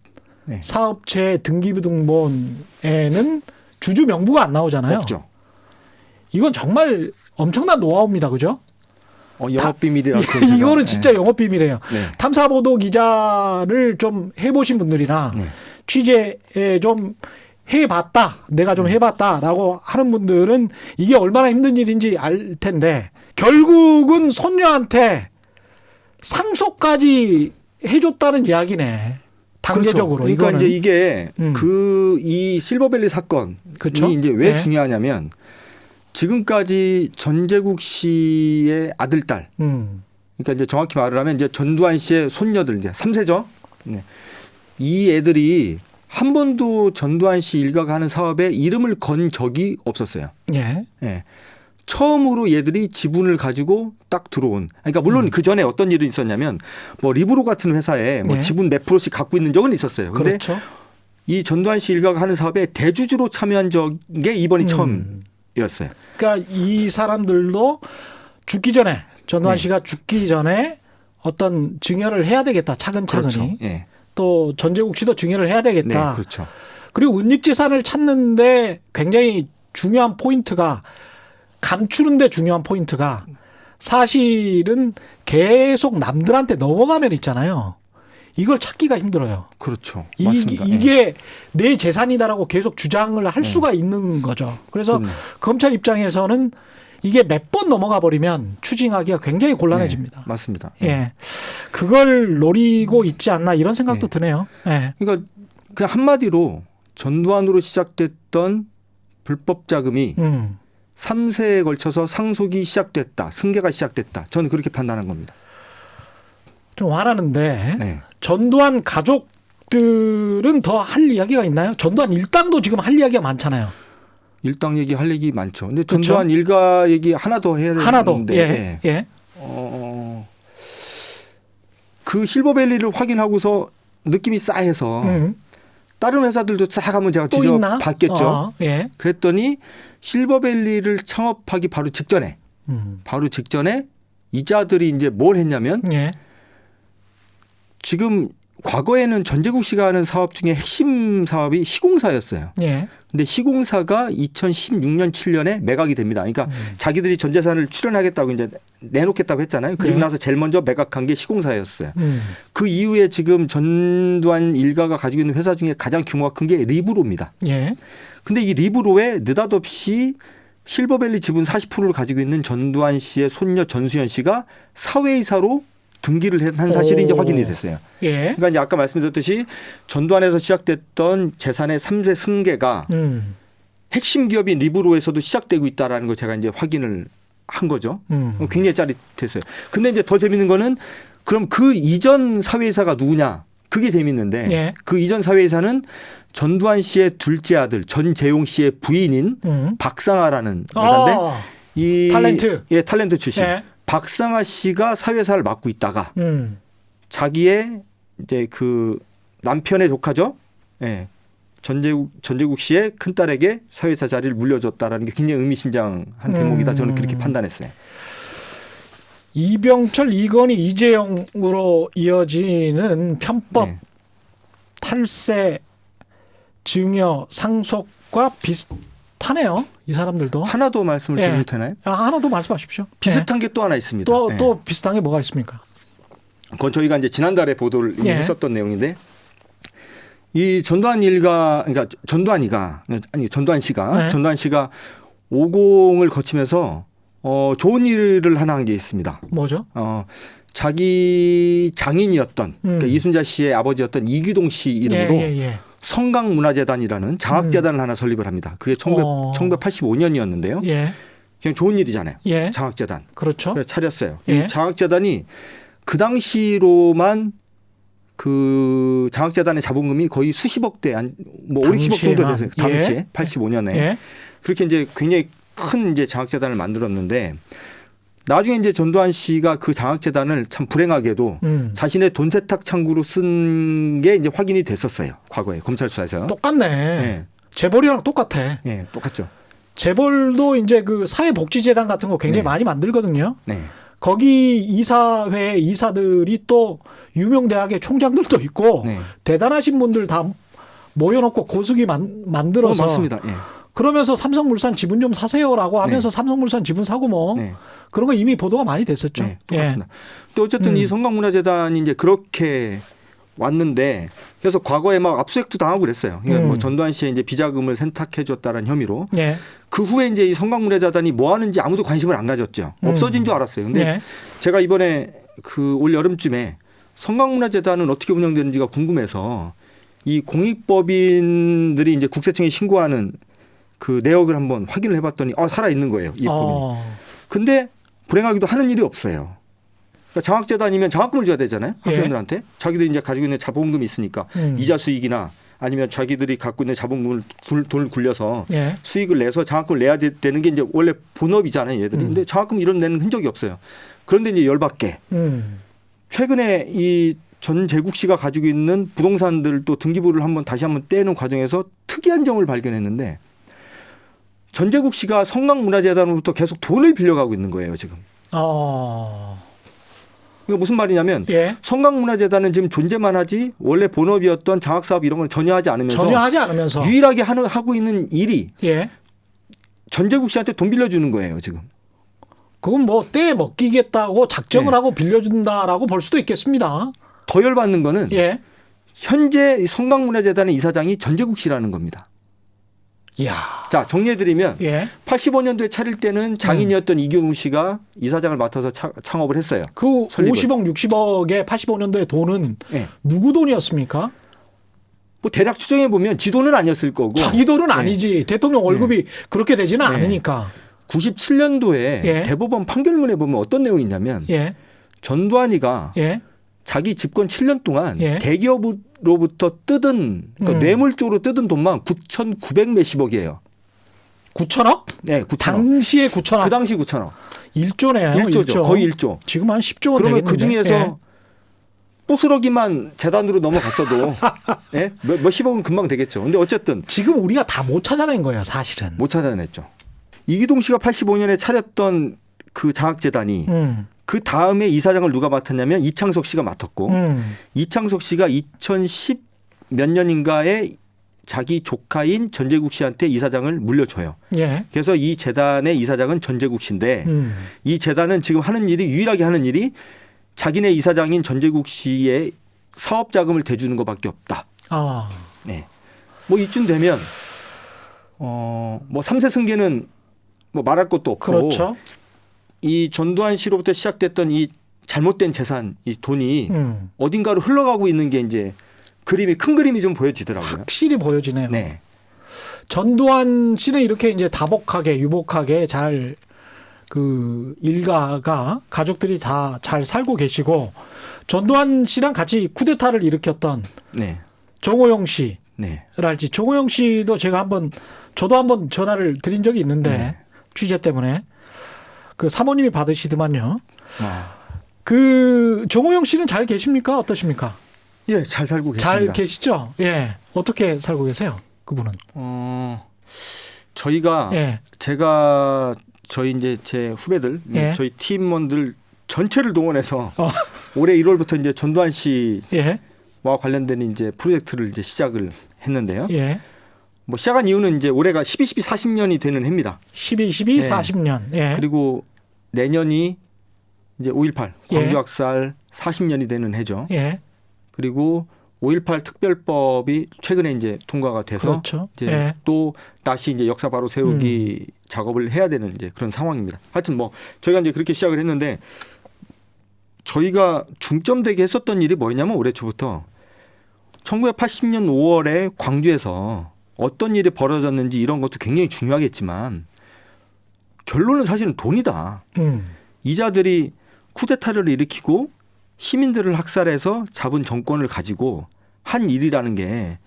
사업체 등기부등본에는 주주 명부가 안 나오잖아요. 없죠. 이건 정말 엄청난 노하우입니다. 그죠? 영업 비밀이라 이거는 진짜 영업 비밀이에요. 네. 탐사보도 기자를 좀 해보신 분들이나 취재에 좀 해봤다, 내가 좀 해봤다라고 하는 분들은 이게 얼마나 힘든 일인지 알 텐데 결국은 손녀한테 상속까지 해줬다는 이야기네. 단계적으로. 그렇죠. 그러니까 이거는. 이제 이게 이 실버밸리 사건이 그렇죠? 이제 왜 중요하냐면 지금까지 전재국 씨의 아들, 딸. 그러니까 이제 정확히 말을 하면 이제 전두환 씨의 손녀들 이제 3세죠. 네. 이 애들이 한 번도 전두환 씨 일가가 하는 사업에 이름을 건 적이 없었어요. 예. 예. 처음으로 얘들이 지분을 가지고 딱 들어온. 그러니까 물론 그 전에 어떤 일이 있었냐면 뭐 리브로 같은 회사에 뭐 지분 몇 프로씩 갖고 있는 적은 있었어요. 근데 그렇죠. 이 전두환 씨 일가가 하는 사업에 대주주로 참여한 적이 이번이 처음이었어요. 그러니까 이 사람들도 죽기 전에 전두환 씨가 죽기 전에 어떤 증여를 해야 되겠다. 차근차근히. 그렇죠. 예. 또 전재국 씨도 증여를 해야 되겠다. 네, 그렇죠. 그리고 은닉재산을 찾는데 굉장히 중요한 포인트가 감추는데 중요한 포인트가 사실은 계속 남들한테 넘어가면 있잖아요. 이걸 찾기가 힘들어요. 그렇죠. 맞습니다. 이게 내 재산이다라고 계속 주장을 할 수가 있는 거죠. 그래서 검찰 입장에서는 이게 몇 번 넘어가 버리면 추징하기가 굉장히 곤란해집니다. 네, 맞습니다. 예. 그걸 노리고 있지 않나 이런 생각도 드네요. 예. 그러니까 그냥 한마디로 전두환으로 시작됐던 불법 자금이 3세에 걸쳐서 상속이 시작됐다. 승계가 시작됐다. 저는 그렇게 판단한 겁니다. 좀 화나는데 네. 전두환 가족들은 더 할 이야기가 있나요? 전두환 일당도 지금 할 이야기가 많잖아요. 일당 얘기 할 얘기 많죠. 근데 그렇죠? 전두환 일가 얘기 하나 더 해야 되는데. 하나 더. 예. 예. 그 실버밸리를 확인하고서 느낌이 싸해서 다른 회사들도 싹 한번 제가 또 있나? 뒤져봤겠죠. 예. 그랬더니 실버밸리를 창업하기 바로 직전에 이자들이 이제 뭘 했냐면 예. 지금 과거에는 전재국 씨가 하는 사업 중에 핵심 사업이 시공사였어요. 예. 근데 시공사가 2016년 7년에 매각이 됩니다. 그러니까 자기들이 전 재산을 출연하겠다고 이제 내놓겠다고 했잖아요. 그리고 네. 나서 제일 먼저 매각한 게 시공사였어요. 그 이후에 지금 전두환 일가가 가지고 있는 회사 중에 가장 규모가 큰 게 리브로입니다. 예. 근데 이 리브로에 느닷없이 실버밸리 지분 40%를 가지고 있는 전두환 씨의 손녀 전수연 씨가 사회이사로 등기를 한 사실이 이제 확인이 됐어요. 예. 그러니까 이제 아까 말씀드렸듯이 전두환에서 시작됐던 재산의 3세 승계가 핵심 기업인 리브로에서도 시작되고 있다라는 걸 제가 이제 확인을 한 거죠. 굉장히 짜릿했어요. 근데 이제 더 재밌는 거는 그럼 그 이전 사회이사가 누구냐? 그게 재밌는데 예. 그 이전 사회이사는 전두환 씨의 둘째 아들 전재용 씨의 부인인 박상아라는 여자인데 이 탤런트. 예, 탤런트 출신. 예. 박상아 씨가 사회사를 맡고 있다가 자기의 이제 그 남편의 조카죠. 예. 전재국 씨의 큰딸에게 사회사 자리를 물려줬다라는 게 굉장히 의미심장한 대목이다. 저는 그렇게 판단했어요. 이병철, 이건희, 이재용으로 이어지는 편법 네. 탈세 증여 상속과 비슷하네요. 이 사람들도. 하나 더 말씀을 예. 드려도 되나요? 하나 더 말씀하십시오. 비슷한 게 또 하나 있습니다. 예. 또 비슷한 게 뭐가 있습니까? 그건 저희가 이제 지난달에 보도를 이미 예. 했었던 내용인데 이 전두환 일가 그러니까 전두환 씨가 네. 전두환 씨가 50을 거치면서 좋은 일을 하나 한 게 있습니다. 뭐죠? 자기 장인이었던 그러니까 이순자 씨의 아버지였던 이규동 씨 이름으로 예. 성강문화재단이라는 장학재단을 하나 설립을 합니다. 그게 1985년이었는데요. 예. 그냥 좋은 일이잖아요. 예. 장학재단. 그렇죠. 그래서 차렸어요. 예. 이 장학재단이 그 당시로만 그 장학재단의 자본금이 거의 수십억 대, 뭐 5, 60억 정도 됐어요. 당시에 예. 85년에. 예. 그렇게 이제 굉장히 큰 이제 장학재단을 만들었는데 나중에 이제 전두환 씨가 그 장학재단을 참 불행하게도 자신의 돈 세탁 창구로 쓴 게 이제 확인이 됐었어요. 과거에 검찰 수사에서. 똑같네. 예. 재벌이랑 똑같아. 예, 똑같죠. 재벌도 이제 그 사회복지재단 같은 거 굉장히 네. 많이 만들거든요. 네. 거기 이사회 이사들이 또 유명 대학의 총장들도 있고 네. 대단하신 분들 다 모여놓고 고수기 만들어서 맞습니다. 예. 그러면서 삼성물산 지분 좀 사세요라고 하면서 네. 삼성물산 지분 사고 뭐 네. 그런 거 이미 보도가 많이 됐었죠. 네, 똑같습니다. 또 어쨌든 이 성강문화재단이 이제 그렇게 왔는데 그래서 과거에 막 압수수색도 당하고 그랬어요. 그러니까 뭐 전두환 씨의 이제 비자금을 세탁해줬다는 혐의로. 예. 그 후에 이제 이 성강문화재단이 뭐 하는지 아무도 관심을 안 가졌죠. 없어진 줄 알았어요. 근데 예. 제가 이번에 그 올 여름쯤에 성강문화재단은 어떻게 운영되는지가 궁금해서 이 공익법인들이 이제 국세청에 신고하는 그 내역을 한번 확인을 해봤더니 살아 있는 거예요. 이 법인이. 근데 불행하기도 하는 일이 없어요. 그러니까 장학재단이면 장학금을 줘야 되잖아요. 학생들한테. 자기들이 이제 가지고 있는 자본금이 있으니까 이자 수익이나 아니면 자기들이 갖고 있는 자본금을 돈을 굴려서 예. 수익을 수익을 내서 장학금을 내야 되는 게 이제 원래 본업이잖아요. 얘들이. 근데 장학금 이런 내는 흔적이 없어요. 그런데 이제 열받게 최근에 이 전재국 씨가 가지고 있는 부동산들 또 등기부를 다시 한번 떼는 과정에서 특이한 점을 발견했는데 전재국 씨가 성강문화재단으로부터 계속 돈을 빌려가고 있는 거예요, 지금. 이거 무슨 말이냐면 예. 성강문화재단은 지금 존재만 하지 원래 본업이었던 장학사업 이런 건 전혀 하지 않으면서 유일하게 하고 있는 일이 예. 전재국 씨한테 돈 빌려주는 거예요, 지금. 그건 뭐 떼 먹기겠다고 작정을 네. 하고 빌려준다라고 볼 수도 있겠습니다. 더 열받는 거는 예. 현재 성강문화재단의 이사장이 전재국 씨라는 겁니다. 이야. 자, 정리해드리면 예. 85년도에 차릴 때는 장인이었던 이규동 씨가 이사장을 맡아서 창업을 했어요. 그 설립을. 50억, 60억의 85년도의 돈은 네. 누구 돈이었습니까? 뭐 대략 추정해 보면 지 돈은 아니었을 거고. 자기 돈은 아니지. 대통령 월급이 그렇게 되지는 않으니까. 97년도에 예. 대법원 판결문에 보면 어떤 내용이 있냐면 예. 전두환이가 예. 자기 집권 7년 동안 예. 대기업으로부터 뜯은 그러니까 뇌물 쪽으로 뜯은 돈만 9,900 몇십억이에요. 9천억? 네, 9천억. 당시에 9천억. 그 당시 9천억. 1조네요. 1조죠. 1조. 거의 1조. 지금 한 10조 그러면 되겠는데. 그 중에서 예. 부스러기만 재단으로 넘어갔어도 예? 몇십억은 금방 되겠죠. 근데 어쨌든 지금 우리가 다 못 찾아낸 거예요, 사실은. 못 찾아냈죠. 이기동 씨가 85년에 차렸던 그 장학재단이 그 다음에 이사장을 누가 맡았냐면 이창석 씨가 맡았고 이창석 씨가 2010 몇 년인가에 자기 조카인 전재국 씨한테 이사장을 물려줘요. 예. 그래서 이 재단의 이사장은 전재국 씨인데 이 재단은 지금 하는 일이 유일하게 하는 일이 자기네 이사장인 전재국 씨의 사업 자금을 대주는 것밖에 없다. 아. 네. 뭐 이쯤 되면 뭐 3세 승계는 뭐 말할 것도 없고 그렇죠. 이 전두환 씨로부터 시작됐던 이 잘못된 재산, 이 돈이 어딘가로 흘러가고 있는 게 이제 그림이 큰 그림이 좀 보여지더라고요. 확실히 보여지네요. 네. 전두환 씨는 이렇게 이제 다복하게 유복하게 잘 그 일가가 가족들이 다 잘 살고 계시고 전두환 씨랑 같이 쿠데타를 일으켰던 네. 정호영 씨랄지 네. 정호영 씨도 저도 한번 전화를 드린 적이 있는데 네. 취재 때문에 그 사모님이 받으시더만요. 아. 그 정호영 씨는 잘 계십니까? 어떠십니까? 예, 잘 살고 계십니다. 잘 계시죠? 예. 어떻게 살고 계세요? 그분은? 저희가 예. 제가 저희 이제 제 후배들, 예. 저희 팀원들 전체를 동원해서 올해 1월부터 이제 전두환 씨와 예. 관련된 이제 프로젝트를 이제 시작을 했는데요. 예. 뭐 시작한 이유는 이제 올해가 12, 40년이 되는 해입니다. 12, 12, 예. 40년. 예. 그리고 내년이 이제 5.18 예. 광주학살 40년이 되는 해죠. 예. 그리고 5.18 특별법이 최근에 이제 통과가 돼서 그렇죠. 이제 예. 또 다시 이제 역사 바로 세우기 작업을 해야 되는 이제 그런 상황입니다. 하여튼 뭐 저희가 이제 그렇게 시작을 했는데 저희가 중점되게 했었던 일이 뭐였냐면 올해 초부터 1980년 5월에 광주에서 어떤 일이 벌어졌는지 이런 것도 굉장히 중요하겠지만 결론은 사실은 돈이다. 이자들이 쿠데타를 일으키고 시민들을 학살해서 잡은 정권을 가지고 한 일이라는 게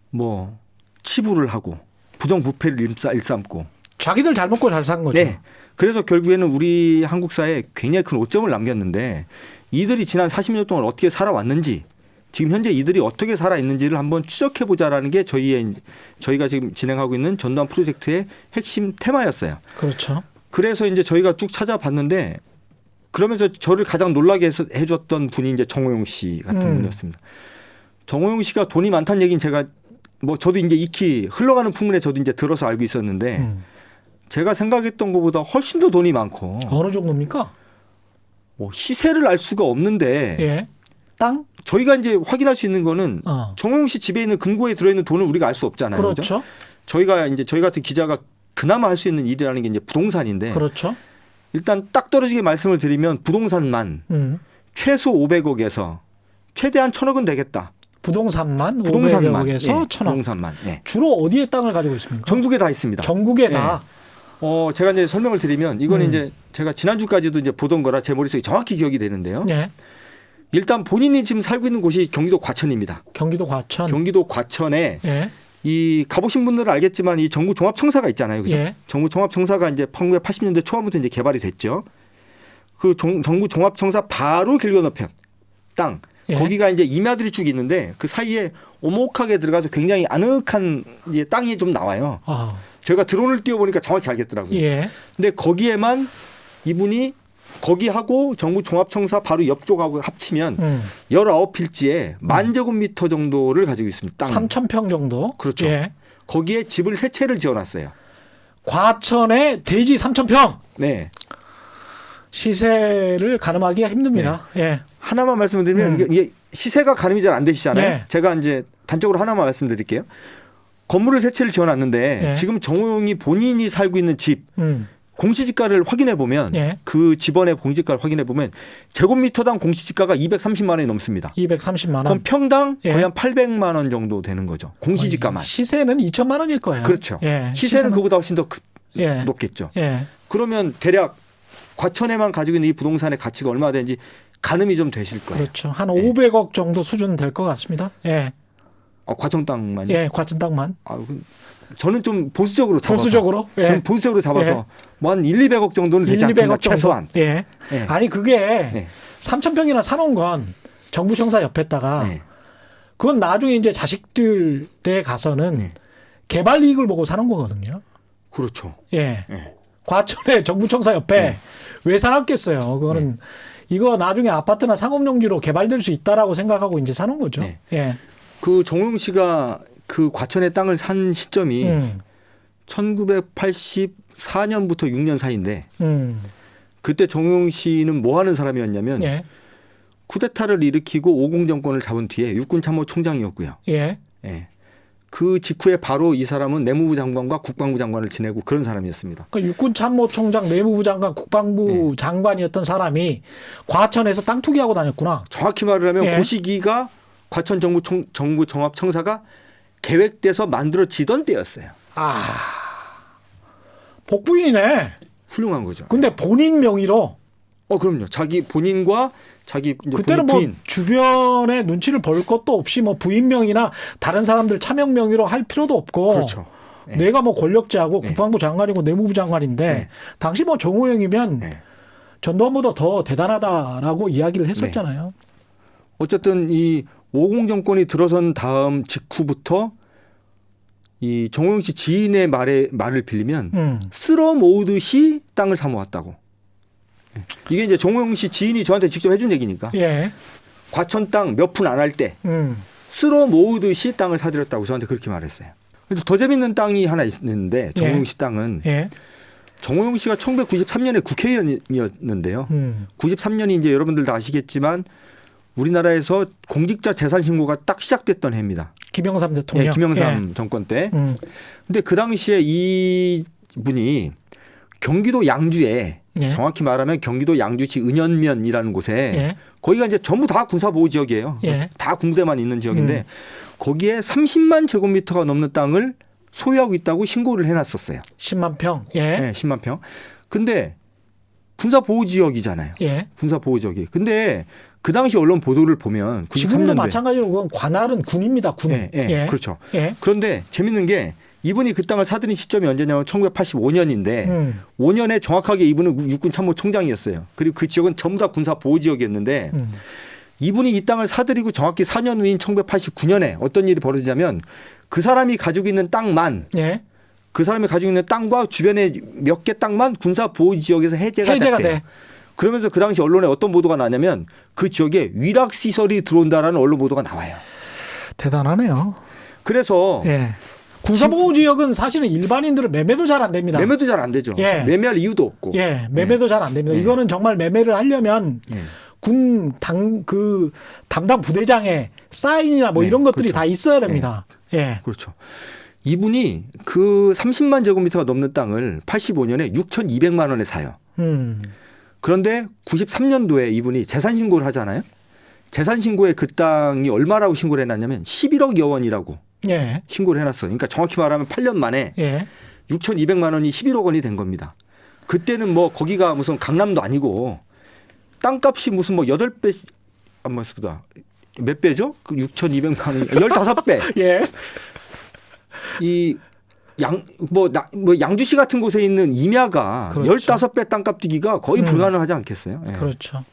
뭐 치부를 하고 부정부패를 일삼고 자기들 잘 먹고 잘 산 거죠. 네. 그래서 결국에는 우리 한국 사회에 굉장히 큰 오점을 남겼는데 이들이 지난 40년 동안 어떻게 살아왔는지 지금 현재 이들이 어떻게 살아있는지를 한번 추적해보자라는 게 저희가 지금 진행하고 있는 전두환 프로젝트의 핵심 테마였어요. 그렇죠. 그래서 이제 저희가 쭉 찾아봤는데 그러면서 저를 가장 놀라게 해줬던 분이 이제 정호용 씨 같은 분이었습니다. 정호용 씨가 돈이 많다는 얘기는 제가 뭐 저도 이제 익히 흘러가는 풍문에 저도 이제 들어서 알고 있었는데 제가 생각했던 것보다 훨씬 더 돈이 많고 어느 정도입니까? 뭐 시세를 알 수가 없는데 예. 땅? 저희가 이제 확인할 수 있는 거는 정호용 씨 집에 있는 금고에 들어있는 돈을 우리가 알 수 없잖아요. 그렇죠. 저희가 이제 저희 같은 기자가 그나마 할 수 있는 일이라는 게 이제 부동산인데 그렇죠. 일단 딱 떨어지게 말씀을 드리면 부동산만 최소 500억에서 최대한 1,000억은 되겠다. 부동산만 부동산만 500억에서 예, 1,000억. 부동산만 예. 주로 어디에 땅을 가지고 있습니까? 전국에 다 있습니다. 전국에 다. 제가 이제 설명을 드리면 이거는 이제 제가 지난주까지도 이제 보던 거라 제 머릿속에 정확히 기억이 되는데요. 예. 일단 본인이 지금 살고 있는 곳이 경기도 과천입니다. 경기도 과천. 경기도 과천에 예. 이 가보신 분들은 알겠지만 이 정부 종합청사가 있잖아요. 그죠? 예. 정부 종합청사가 이제 1980년대 초반부터 이제 개발이 됐죠. 그 정부 종합청사 바로 길 건너편 땅. 예. 거기가 이제 임야들이 쭉 있는데 그 사이에 오목하게 들어가서 굉장히 아늑한 이제 땅이 좀 나와요. 아. 저희가 드론을 띄워보니까 정확히 알겠더라고요. 예. 근데 거기에만 이분이 거기하고 정부 종합청사 바로 옆쪽하고 합치면 19필지에 10,000제곱미터 정도를 가지고 있습니다. 땅. 3,000평 정도. 그렇죠. 예. 거기에 집을 세 채를 지어놨어요. 과천에 대지 3,000평. 네. 시세를 가늠하기가 힘듭니다. 예. 하나만 말씀을 드리면 이게 시세가 가늠이 잘 안 되시잖아요. 네. 제가 이제 단적으로 하나만 말씀드릴게요. 건물을 세 채를 지어놨는데 네. 지금 정호용이 본인이 살고 있는 집 공시지가를 확인해 보면 네. 그 집원의 공시지가를 확인해 보면 제곱미터당 공시지가가 230만 원이 넘습니다. 230만 원. 그럼 평당 예. 거의 한 800만 원 정도 되는 거죠. 공시지가만. 시세는 2천만 원일 거예요. 그렇죠. 예. 시세는 그보다 훨씬 더 예. 높겠죠. 예. 그러면 대략 과천에만 가지고 있는 이 부동산의 가치가 얼마나 되는지 가늠이 좀 되실 거예요. 그렇죠. 한 500억 정도 수준 될 것 같습니다. 예. 과천 땅만요? 예, 과천 땅만. 저는 좀 보수적으로 잡아서. 보수적으로? 예. 전 보수적으로 잡아서 뭐 한 1, 200억 정도는 되지 1, 200억 않겠나 정도. 최소한. 예. 예. 아니 그게 3,000평이나 사놓은 건 정부 청사 옆에다가 그건 나중에 이제 자식들 때 가서는 개발 이익을 보고 사는 거거든요. 그렇죠. 예. 과천에 정부 청사 옆에 왜 사놨겠어요. 그거는 이거 나중에 아파트나 상업용지로 개발될 수 있다라고 생각하고 이제 사는 거죠. 예. 그 정호영 씨가 그 과천의 땅을 산 시점이 1984년부터 6년 사이인데 그때 정호영 씨는 뭐 하는 사람이었냐면 쿠데타를 일으키고 오공 정권을 잡은 뒤에 육군참모총장이었고요. 예. 그 직후에 바로 이 사람은 내무부 장관과 국방부 장관을 지내고 그런 사람이었습니다. 그러니까 육군참모총장, 내무부 장관, 국방부 장관이었던 사람이 과천에서 땅 투기하고 다녔구나. 정확히 말을 하면 그 시기가 과천 정부 종합청사가 계획돼서 만들어지던 때였어요. 복부인이네. 훌륭한 거죠. 근데 본인 명의로. 그럼요. 자기 본인과 자기 이제 그때는 부인. 뭐 주변에 눈치를 볼 것도 없이 뭐 부인 명의나 다른 사람들 차명 명의로 할 필요도 없고. 그렇죠. 내가 뭐 권력자고 국방부 장관이고 내무부 장관인데 당시 뭐 정호영이면 전두환보다 더 대단하다라고 이야기를 했었잖아요. 어쨌든 이 오공 정권이 들어선 다음 직후부터 이 정호영 씨 지인의 말을 빌리면 쓸어 모으듯이 땅을 사 모았다고. 이게 이제 정호영 씨 지인이 저한테 직접 해준 얘기니까. 과천 땅 몇 푼 안 할 때 쓸어 모으듯이 땅을 사들였다고 저한테 그렇게 말했어요. 근데 더 재밌는 땅이 하나 있는데 정호영 씨 땅은 정호영 씨가 1993년에 국회의원이었는데요. 93년이 이제 여러분들 다 아시겠지만 우리나라에서 공직자 재산 신고가 딱 시작됐던 해입니다. 김영삼 대통령. 김영삼 정권 때. 근데 그 당시에 이 분이 경기도 양주에 정확히 말하면 경기도 양주시 은현면이라는 곳에 거기가 이제 전부 다 군사보호 지역이에요. 다 군부대만 있는 지역인데 거기에 30만 제곱미터가 넘는 땅을 소유하고 있다고 신고를 해놨었어요. 10만 평. 10만 평. 근데 군사보호 지역이잖아요. 군사보호 지역이. 근데 그 당시 언론 보도를 보면 93년도에 지금도 마찬가지로 그건 관할은 군입니다. 군. 그렇죠. 그런데 재밌는 게 이분이 그 땅을 사들인 시점이 언제냐면 1985년인데 5년에 정확하게 이분은 육군 참모총장이었어요. 그리고 그 지역은 전부 다 군사 보호 지역이었는데 이분이 이 땅을 사들이고 정확히 4년 후인 1989년에 어떤 일이 벌어지냐면 그 사람이 가지고 있는 땅만 그 사람이 가지고 있는 땅과 주변에 몇 개 땅만 군사 보호 지역에서 해제가 됐대요. 그러면서 그 당시 언론에 어떤 보도가 나냐면 그 지역에 위락 시설이 들어온다라는 언론 보도가 나와요. 대단하네요. 그래서 군사보호 지역은 사실은 일반인들은 매매도 잘 안 됩니다. 매매도 잘 안 되죠. 매매할 이유도 없고. 매매도 잘 안 됩니다. 이거는 정말 매매를 하려면 군 담당 부대장의 사인이나 뭐 이런 것들이 다 있어야 됩니다. 그렇죠. 이분이 그 30만 제곱미터가 넘는 땅을 85년에 6,200만 원에 사요. 그런데 93년도에 이분이 재산 신고를 하잖아요. 재산 신고에 그 땅이 얼마라고 신고를 해놨냐면 11억여 원이라고 신고를 해놨어요. 그러니까 정확히 말하면 8년 만에 6,200만 원이 11억 원이 된 겁니다. 그때는 뭐 거기가 무슨 강남도 아니고 땅값이 무슨 뭐 8배, 몇 배죠? 그 6,200만 원이 15배. 양주시 같은 곳에 있는 임야가 15배 땅값 뛰기가 거의 불가능하지 않겠어요? 그렇죠.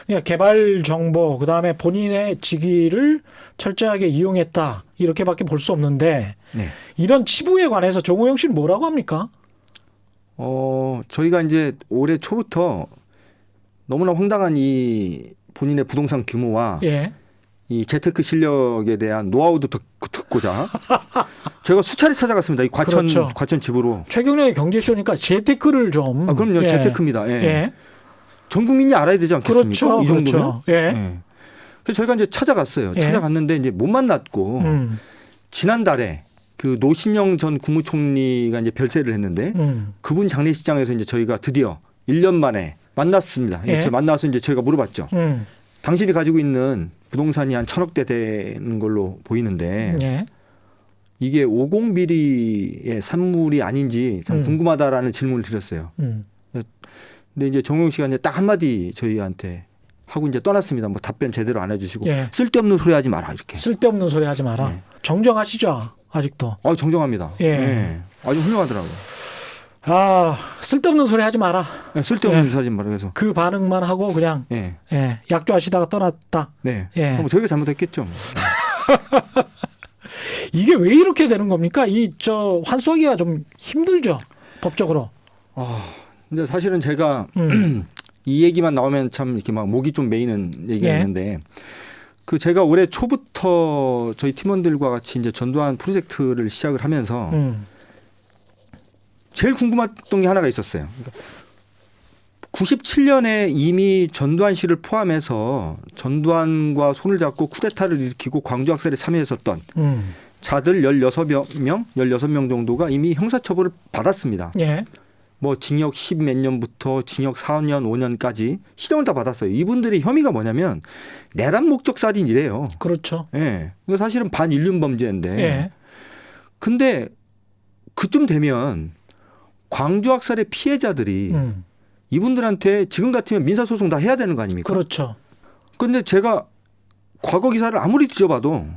그러니까 개발 정보 그다음에 본인의 직위를 철저하게 이용했다 이렇게밖에 볼 수 없는데 이런 치부에 관해서 정호영 씨는 뭐라고 합니까? 저희가 이제 올해 초부터 너무나 황당한 이 본인의 부동산 규모와 이 재테크 실력에 대한 노하우도 듣고자 제가 수차례 찾아갔습니다. 이 과천 집으로. 최경련의 경제쇼니까 재테크를 좀. 그럼요. 재테크입니다. 전 국민이 알아야 되지 않겠습니까? 이 정도면. 그래서 저희가 이제 찾아갔어요. 찾아갔는데 이제 못 만났고 지난달에 그 노신영 전 국무총리가 이제 별세를 했는데 그분 장례식장에서 이제 저희가 드디어 1년 만에 만났습니다. 만나서 이제 저희가 물어봤죠. 당신이 가지고 있는 부동산이 한 1,000억대 되는 걸로 보이는데 이게 50비리의 산물이 아닌지 참 궁금하다라는 질문을 드렸어요. 근데 이제 정용 씨가 이제 딱 한마디 저희한테 하고 이제 떠났습니다. 뭐 답변 제대로 안 해주시고 예. 쓸데없는 소리 하지 마라 이렇게. 쓸데없는 소리 하지 마라. 네. 정정하시죠 아직도. 정정합니다. 예. 예. 아주 훌륭하더라고요. 아 쓸데없는 소리 하지 마라. 예, 쓸데없는 예. 소리 하지 마라. 그래서 그 반응만 하고 그냥 예. 약조하시다가 떠났다. 네. 예. 뭐 저희가 잘못했겠죠. 이게 왜 이렇게 되는 겁니까? 이 저 환수하기가 좀 힘들죠 법적으로. 근데 사실은 제가 이 얘기만 나오면 참 이렇게 막 목이 좀 메이는 얘기가 예. 있는데 그 제가 올해 초부터 저희 팀원들과 같이 이제 전두환 프로젝트를 시작을 하면서 제일 궁금했던 게 하나가 있었어요. 그러니까 97년에 이미 전두환 씨를 포함해서 전두환과 손을 잡고 쿠데타를 일으키고 광주학살에 참여했었던 자들 16명 정도가 이미 형사처벌을 받았습니다. 예. 뭐 징역 10 몇 년부터 징역 4년, 5년까지 실형을 다 받았어요. 이분들의 혐의가 뭐냐면 내란 목적 살인이래요. 그렇죠. 예. 이거 사실은 반인륜 범죄인데. 예. 근데 그쯤 되면 광주학살의 피해자들이 이분들한테 지금 같으면 민사소송 다 해야 되는 거 아닙니까? 그렇죠. 그런데 제가 과거 기사를 아무리 뒤져봐도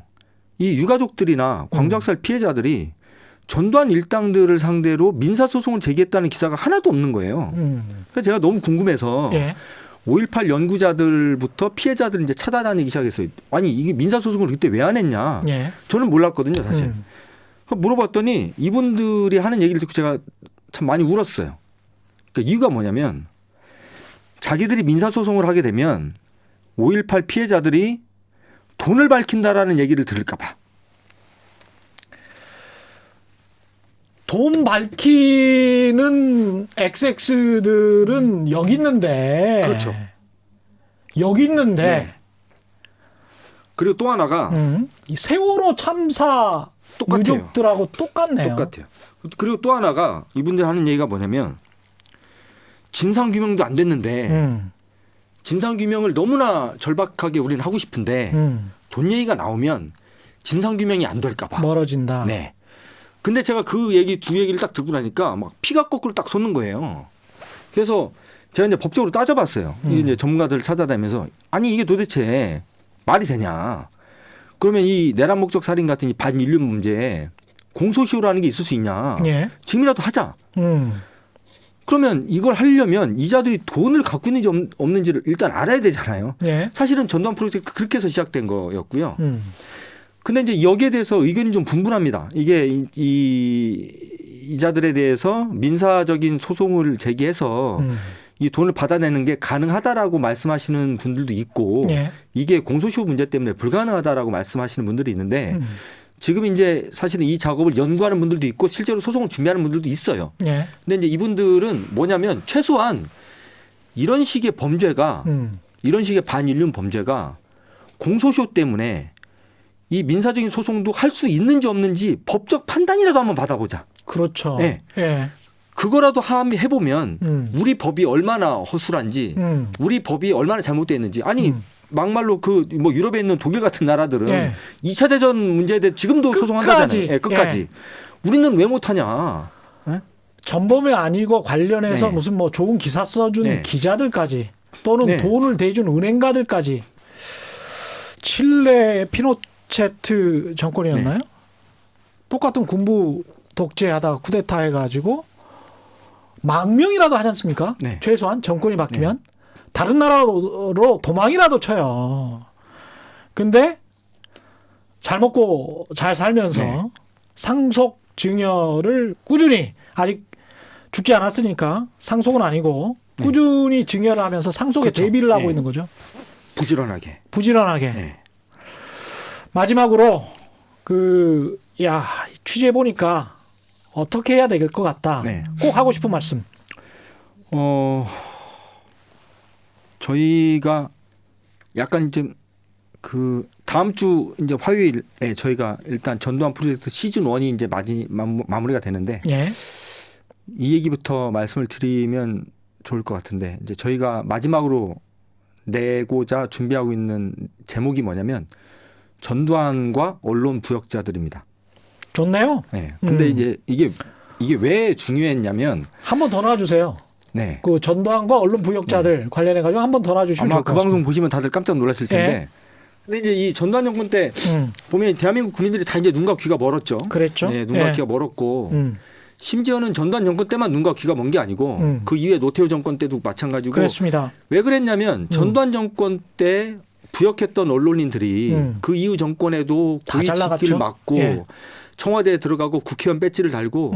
이 유가족들이나 광주학살 피해자들이 전두환 일당들을 상대로 민사소송을 제기했다는 기사가 하나도 없는 거예요. 그래서 제가 너무 궁금해서 예. 5.18 연구자들부터 피해자들 이제 찾아다니기 시작했어요. 아니 이게 민사소송을 그때 왜 안 했냐. 예. 저는 몰랐거든요 사실. 물어봤더니 이분들이 하는 얘기를 듣고 제가 참 많이 울었어요. 그러니까 이유가 뭐냐면 자기들이 민사소송을 하게 되면 5.18 피해자들이 돈을 밝힌다라는 얘기를 들을까 봐. 돈 밝히는 XX들은 여기 있는데. 그렇죠. 여기 있는데. 네. 그리고 또 하나가 이 세월호 참사 똑같아요. 유족들하고 똑같네요. 똑같아요. 그리고 또 하나가 이분들 하는 얘기가 뭐냐면 진상규명도 안 됐는데 진상규명을 너무나 절박하게 우리는 하고 싶은데 돈 얘기가 나오면 진상규명이 안 될까 봐. 멀어진다. 네. 근데 제가 그 얘기 두 얘기를 딱 듣고 나니까 막 피가 거꾸로 딱 솟는 거예요. 그래서 제가 이제 법적으로 따져봤어요. 이게 이제 전문가들 찾아다니면서 아니 이게 도대체 말이 되냐. 그러면 이 내란 목적 살인 같은 이 반인륜 문제에 공소시효라는 게 있을 수 있냐. 예. 지금이라도 하자. 그러면 이걸 하려면 이자들이 돈을 갖고 있는지 없는지를 일단 알아야 되잖아요. 예. 사실은 전두환 프로젝트 그렇게 해서 시작된 거였고요. 근데 이제 여기에 대해서 의견이 좀 분분합니다. 이게 이자들에 대해서 민사적인 소송을 제기해서 이 돈을 받아내는 게 가능하다라고 말씀하시는 분들도 있고 예. 이게 공소시효 문제 때문에 불가능하다라고 말씀하시는 분들이 있는데 지금 이제 사실은 이 작업을 연구하는 분들도 있고 실제로 소송을 준비하는 분들도 있어요. 예. 근데 이제 이분들은 뭐냐면 최소한 이런 식의 범죄가 이런 식의 반인륜 범죄가 공소시효 때문에 이 민사적인 소송도 할 수 있는지 없는지 법적 판단이라도 한번 받아보자. 그렇죠. 네. 예. 그거라도 해보면 우리 법이 얼마나 허술한지 우리 법이 얼마나 잘못되어 있는지 아니 막말로 그 뭐 유럽에 있는 독일 같은 나라들은 예. 2차 대전 문제에 대해 지금도 소송한다잖아요. 예, 끝까지. 예. 우리는 왜 못하냐. 예? 전범이 아니고 관련해서 네. 무슨 뭐 좋은 기사 써준 네. 기자들까지 또는 네. 돈을 대준 은행가들까지 칠레 피노체트 정권이었나요? 똑같은 군부 독재하다가 쿠데타 해가지고 망명이라도 하지 않습니까? 네. 최소한 정권이 바뀌면 다른 나라로 도망이라도 쳐요. 근데 잘 먹고 잘 살면서 네. 상속 증여를 꾸준히 아직 죽지 않았으니까 상속은 아니고 꾸준히 증여를 하면서 상속에 그렇죠. 대비를 하고 네. 있는 거죠. 부지런하게. 부지런하게. 네. 마지막으로 취재해 보니까 어떻게 해야 될 것 같다. 네. 꼭 하고 싶은 말씀. 저희가 약간 이제 그 다음 주 이제 화요일에 저희가 일단 전두환 프로젝트 시즌 1이 이제 마무리가 되는데 예. 이 얘기부터 말씀을 드리면 좋을 것 같은데 이제 저희가 마지막으로 내고자 준비하고 있는 제목이 뭐냐면 전두환과 언론 부역자들입니다. 좋네요. 네. 근데 이제 이게 왜 중요했냐면 한 번 더 놔주세요. 네. 그 전두환과 언론 부역자들 관련해 가지고 한 번 더 놔주시면 아마 좋을 것 그 방송 같습니다. 보시면 다들 깜짝 놀랐을 텐데. 네. 근데 이제 이 전두환 정권 때 보면 대한민국 국민들이 다 이제 눈과 귀가 멀었죠. 그랬죠. 네, 눈과 예. 귀가 멀었고 심지어는 전두환 정권 때만 눈과 귀가 먼 게 아니고 그 이후에 노태우 정권 때도 마찬가지고. 그렇습니다. 왜 그랬냐면 전두환 정권 때 부역했던 언론인들이 그 이후 정권에도 다 고위 잘 나갔죠. 직기를 맡고 예. 청와대에 들어가고 국회의원 배지를 달고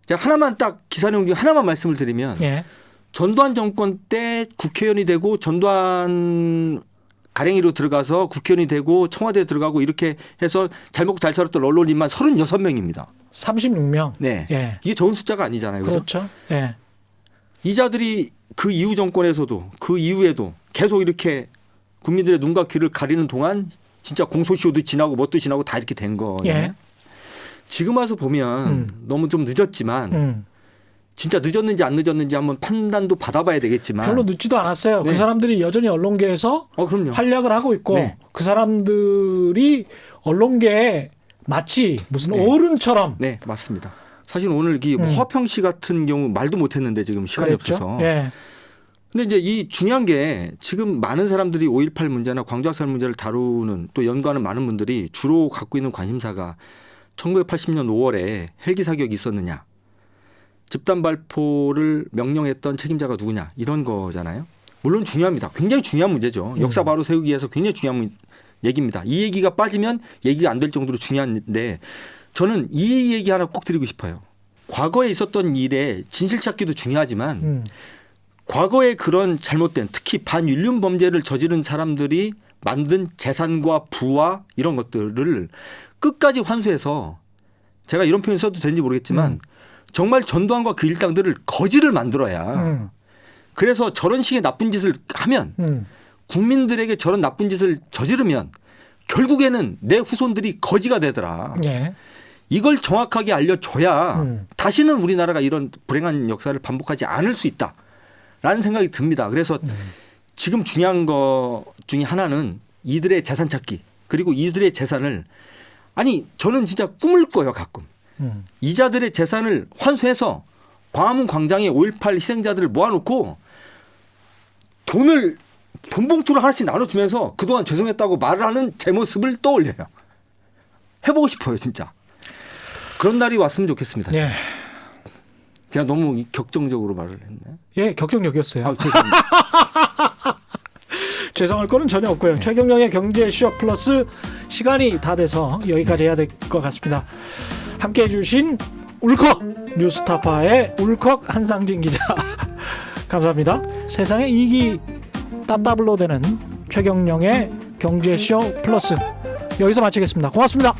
제가 하나만 딱 기사 내용 중 하나만 말씀을 드리면 예. 전두환 정권 때 국회의원이 되고 전두환 가랭이로 들어가서 국회의원이 되고 청와대에 들어가고 이렇게 해서 잘 먹고 잘 살았던 언론인만 36명입니다. 36명. 네. 예. 이게 적은 숫자가 아니잖아요. 그렇죠? 그렇죠. 예. 이 자들이 그 이후 정권에서도 그 이후에도 계속 이렇게 국민들의 눈과 귀를 가리는 동안 진짜 공소시효도 지나고 뭣도 지나고 다 이렇게 된 거예요. 예. 지금 와서 보면 너무 좀 늦었지만 진짜 늦었는지 안 늦었는지 한번 판단도 받아봐야 되겠지만 별로 늦지도 않았어요. 네. 그 사람들이 여전히 언론계에서 그럼요. 활약을 하고 있고 네. 그 사람들이 언론계에 마치 무슨 네. 어른처럼 네, 맞습니다. 사실 오늘 이 허평 씨 같은 경우 말도 못했는데 지금 시간이 그랬죠. 없어서. 예. 근데 이제 이 중요한 게 지금 많은 사람들이 5.18 문제나 광주학살 문제를 다루는 또 연구하는 많은 분들이 주로 갖고 있는 관심사가 1980년 5월에 헬기 사격이 있었느냐, 집단 발포를 명령했던 책임자가 누구냐 이런 거잖아요. 물론 중요합니다. 굉장히 중요한 문제죠. 역사 바로 세우기 위해서 굉장히 중요한 얘기입니다. 이 얘기가 빠지면 얘기가 안 될 정도로 중요한데 저는 이 얘기 하나 꼭 드리고 싶어요. 과거에 있었던 일에 진실 찾기도 중요하지만 과거에 그런 잘못된 특히 반윤륜 범죄를 저지른 사람들이 만든 재산과 부와 이런 것들을 끝까지 환수해서 제가 이런 표현 써도 되는지 모르겠지만 정말 전두환과 그 일당들을 거지를 만들어야 그래서 저런 식의 나쁜 짓을 하면 국민들에게 저런 나쁜 짓을 저지르면 결국에는 내 후손들이 거지가 되더라. 예. 이걸 정확하게 알려줘야 다시는 우리나라가 이런 불행한 역사를 반복하지 않을 수 있다라는 생각이 듭니다. 그래서 지금 중요한 것 중에 하나는 이들의 재산 찾기 그리고 이들의 재산을 아니 저는 진짜 꿈을 꿔요 가끔. 이자들의 재산을 환수해서 광화문 광장에 5.18 희생자들을 모아놓고 돈 봉투를 하나씩 나눠주면서 그동안 죄송했다고 말을 하는 제 모습을 떠올려요. 해보고 싶어요 진짜. 그런 날이 왔으면 좋겠습니다. 예. 제가 너무 격정적으로 말을 했나요? 예, 격정적이었어요. 죄송합니다. 죄송할 거는 전혀 없고요. 네. 최경영의 경제 쇼 플러스 시간이 다 돼서 여기까지 해야 될 것 같습니다. 함께해 주신 울컥 뉴스타파의 울컥 한상진 기자 감사합니다. 세상에 이익이 따따블로 되는 최경영의 경제 쇼 플러스 여기서 마치겠습니다. 고맙습니다.